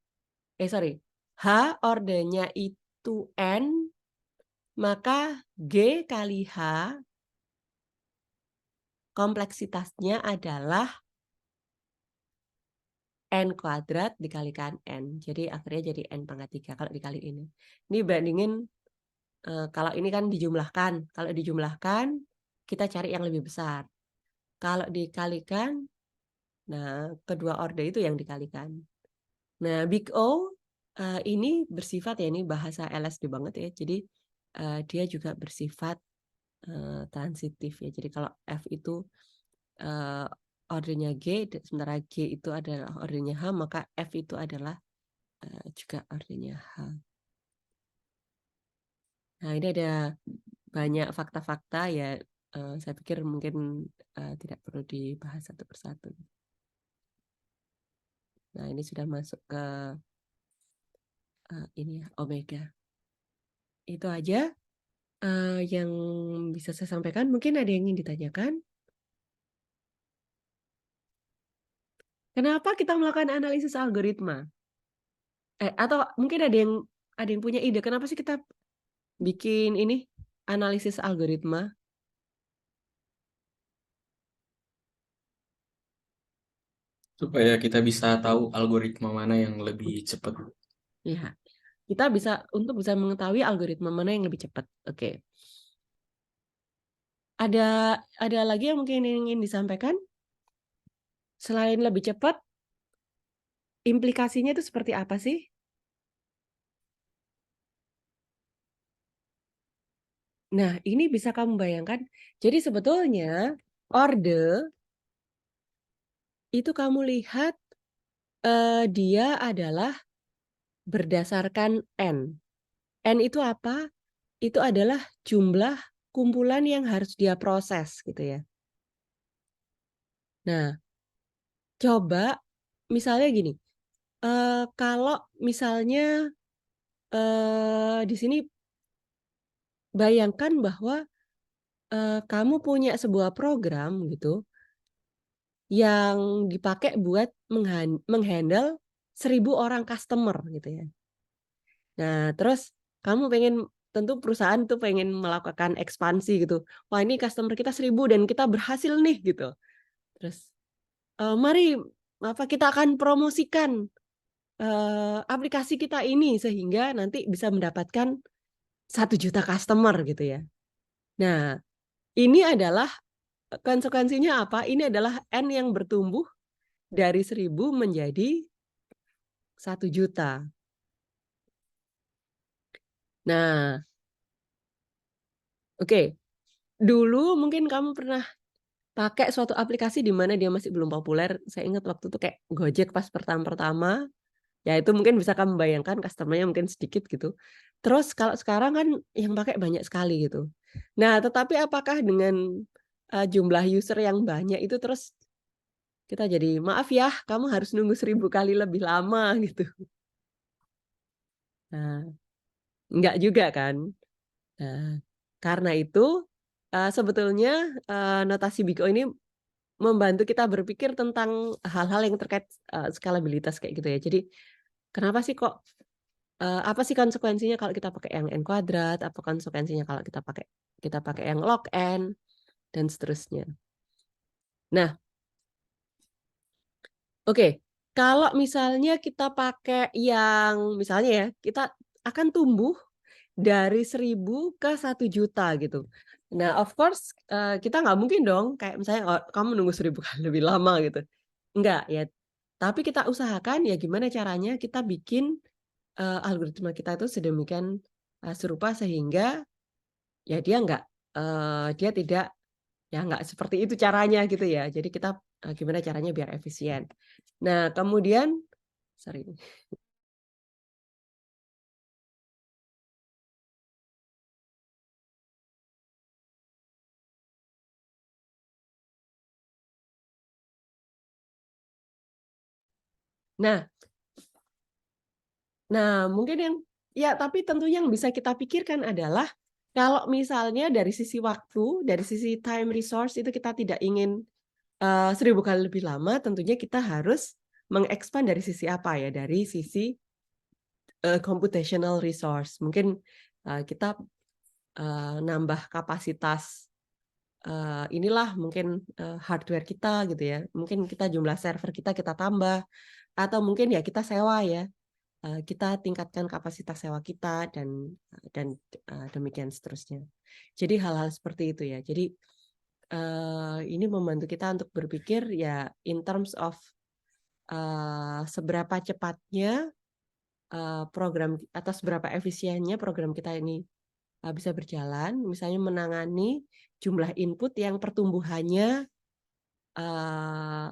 ordernya itu n, maka G kali H kompleksitasnya adalah n kuadrat dikalikan n. Jadi akhirnya jadi n pangkat 3 kalau dikali ini. Ini bandingin kalau ini kan dijumlahkan. Kalau dijumlahkan, kita cari yang lebih besar. Kalau dikalikan, nah kedua order itu yang dikalikan. Nah, Big O ini bersifat ya, ini bahasa LSD banget ya. Jadi dia juga bersifat transitif ya. Jadi kalau F itu ordernya G, sementara G itu adalah ordernya H, maka F itu adalah juga ordernya H. Nah, ini ada banyak fakta-fakta ya. Saya pikir mungkin tidak perlu dibahas satu persatu. Nah, ini sudah masuk ke ini ya, omega. Itu aja yang bisa saya sampaikan. Mungkin ada yang ingin ditanyakan? Kenapa kita melakukan analisis algoritma? Atau mungkin ada yang punya ide, kenapa sih kita bikin ini analisis algoritma? Supaya kita bisa tahu algoritma mana yang lebih cepat. Ya, kita bisa mengetahui algoritma mana yang lebih cepat. Oke. Ada lagi yang mungkin ingin disampaikan? Selain lebih cepat, implikasinya itu seperti apa sih? Nah, ini bisa kamu bayangkan. Jadi sebetulnya order itu kamu lihat dia adalah berdasarkan N. N itu apa? Itu adalah jumlah kumpulan yang harus dia proses gitu ya. Nah, coba misalnya gini, kalau misalnya di sini bayangkan bahwa kamu punya sebuah program gitu yang dipakai buat menghandle 1.000 orang customer gitu ya. Nah, terus kamu tentu perusahaan itu pengen melakukan ekspansi gitu. Wah, ini customer kita 1.000 dan kita berhasil nih gitu. Terus mari kita akan promosikan aplikasi kita ini sehingga nanti bisa mendapatkan 1 juta customer gitu ya. Nah, ini adalah konsekuensinya apa? Ini adalah N yang bertumbuh dari 1.000 menjadi 1 juta. Nah, oke. dulu mungkin kamu pernah pakai suatu aplikasi di mana dia masih belum populer. Saya ingat waktu itu kayak Gojek pas pertama-pertama, ya itu mungkin bisa kamu bayangkan customer-nya mungkin sedikit gitu. Terus kalau sekarang kan yang pakai banyak sekali gitu. Nah, tetapi apakah dengan jumlah user yang banyak itu terus kita jadi, "Maaf ya, kamu harus nunggu 1000 kali lebih lama," gitu. Nah, enggak juga kan. Nah, karena itu, sebetulnya, notasi Big O ini membantu kita berpikir tentang hal-hal yang terkait, skalabilitas kayak gitu ya. Jadi, kenapa sih kok apa sih konsekuensinya kalau kita pakai yang n kuadrat, apa konsekuensinya kalau kita pakai yang log n, dan seterusnya. Nah, oke, kalau misalnya kita pakai yang misalnya ya, kita akan tumbuh dari 1000 ke 1.000.000 gitu. Nah, of course, kita nggak mungkin dong kayak misalnya, kamu nunggu 1000 kali lebih lama gitu. Enggak ya, tapi kita usahakan ya gimana caranya kita bikin, algoritma kita itu sedemikian, serupa sehingga ya dia tidak ya nggak seperti itu caranya gitu ya. Jadi kita, gimana caranya biar efisien. Nah kemudian sorry. Nah mungkin yang ya tapi tentunya yang bisa kita pikirkan adalah kalau misalnya dari sisi waktu, dari sisi time resource itu kita tidak ingin, 1000 kali lebih lama, tentunya kita harus mengekspand dari sisi apa ya, dari sisi, computational resource. Mungkin, kita, nambah kapasitas, inilah mungkin, hardware kita gitu ya, mungkin kita jumlah server kita tambah, atau mungkin ya kita sewa ya. Kita tingkatkan kapasitas sewa kita dan demikian seterusnya. Jadi hal-hal seperti itu ya. Jadi, ini membantu kita untuk berpikir ya in terms of, seberapa cepatnya, program atau seberapa efisiennya program kita ini, bisa berjalan, misalnya menangani jumlah input yang pertumbuhannya, eee,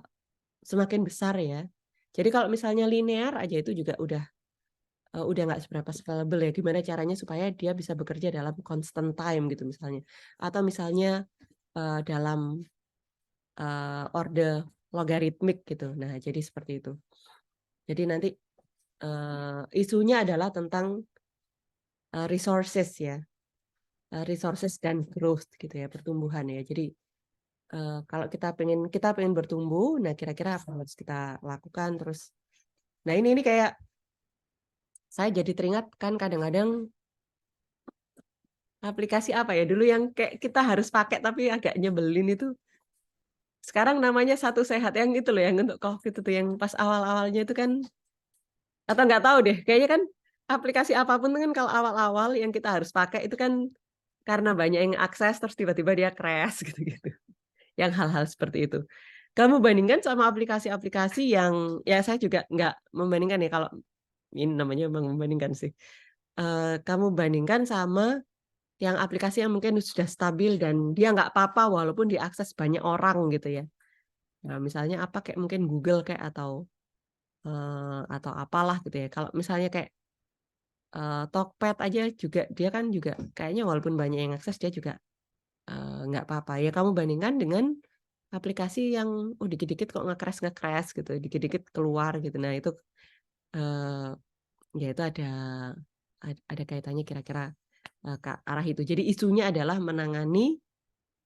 semakin besar ya. Jadi kalau misalnya linear aja itu juga udah nggak seberapa scalable ya, gimana caranya supaya dia bisa bekerja dalam constant time gitu misalnya. Atau misalnya, dalam, orde logaritmik gitu. Nah, jadi seperti itu. Jadi nanti, isunya adalah tentang, resources ya, resources dan growth gitu ya, pertumbuhan ya. Jadi, kalau kita pengen bertumbuh, nah kira-kira apa yang harus kita lakukan, terus nah ini kayak saya jadi teringat kan kadang-kadang aplikasi apa ya, dulu yang kayak kita harus pakai tapi agak nyebelin itu, sekarang namanya Satu Sehat yang itu loh, yang untuk Covid itu yang pas awal-awalnya itu kan atau nggak tahu deh, kayaknya kan aplikasi apapun kan kalau awal-awal yang kita harus pakai itu kan karena banyak yang akses terus tiba-tiba dia crash gitu-gitu, yang hal-hal seperti itu. Kamu bandingkan sama aplikasi-aplikasi yang ya saya juga nggak membandingkan ya kalau ini namanya memang membandingkan sih, kamu bandingkan sama yang aplikasi yang mungkin sudah stabil dan dia nggak apa-apa walaupun diakses banyak orang gitu ya. Nah, misalnya apa kayak mungkin Google kayak atau apalah gitu ya. Kalau misalnya kayak, Tokped aja juga dia kan juga kayaknya walaupun banyak yang akses dia juga, nggak apa-apa. Ya kamu bandingkan dengan aplikasi yang, dikit-dikit kok nge-crash gitu, dikit-dikit keluar gitu. Nah itu, eee, ya itu ada kaitannya kira-kira, ke arah itu. Jadi isunya adalah menangani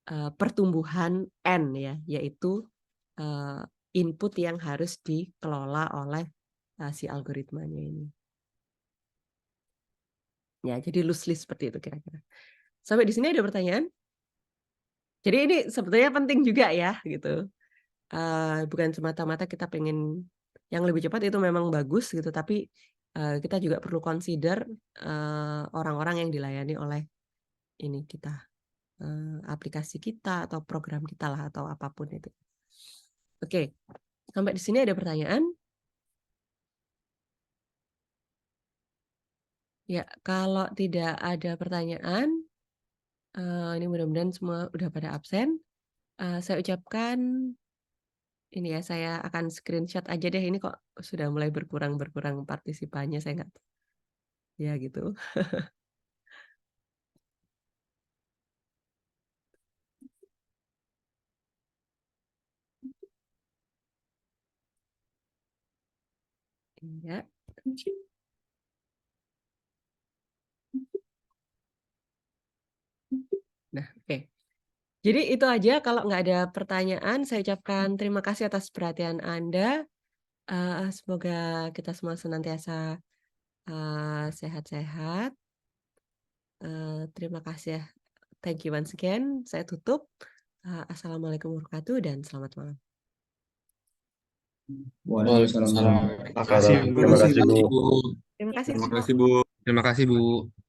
pertumbuhan N ya, yaitu, eee, input yang harus dikelola oleh, si algoritmanya ini. Ya, jadi loosely seperti itu kira-kira. Sampai di sini ada pertanyaan? Jadi ini sebetulnya penting juga ya, gitu. Bukan semata-mata kita pengen yang lebih cepat itu memang bagus gitu, tapi, kita juga perlu consider, orang-orang yang dilayani oleh ini kita, aplikasi kita atau program kita lah, atau apapun itu. Oke, sampai di sini ada pertanyaan? Ya, kalau tidak ada pertanyaan Ini mudah-mudahan semua udah pada absen. Saya ucapkan ini ya, saya akan screenshot aja deh, ini kok sudah mulai berkurang partisipannya, saya nggak ya gitu. Iya. Nah, oke. Jadi itu aja, kalau nggak ada pertanyaan, saya ucapkan terima kasih atas perhatian Anda. Semoga kita semua senantiasa sehat-sehat. Terima kasih ya. Thank you once again. Saya tutup. Assalamualaikum warahmatullahi wabarakatuh dan selamat malam. Waalaikumsalam. Terima kasih, Bu. Terima kasih Terima semua. kasih, Bu. Terima kasih, Bu.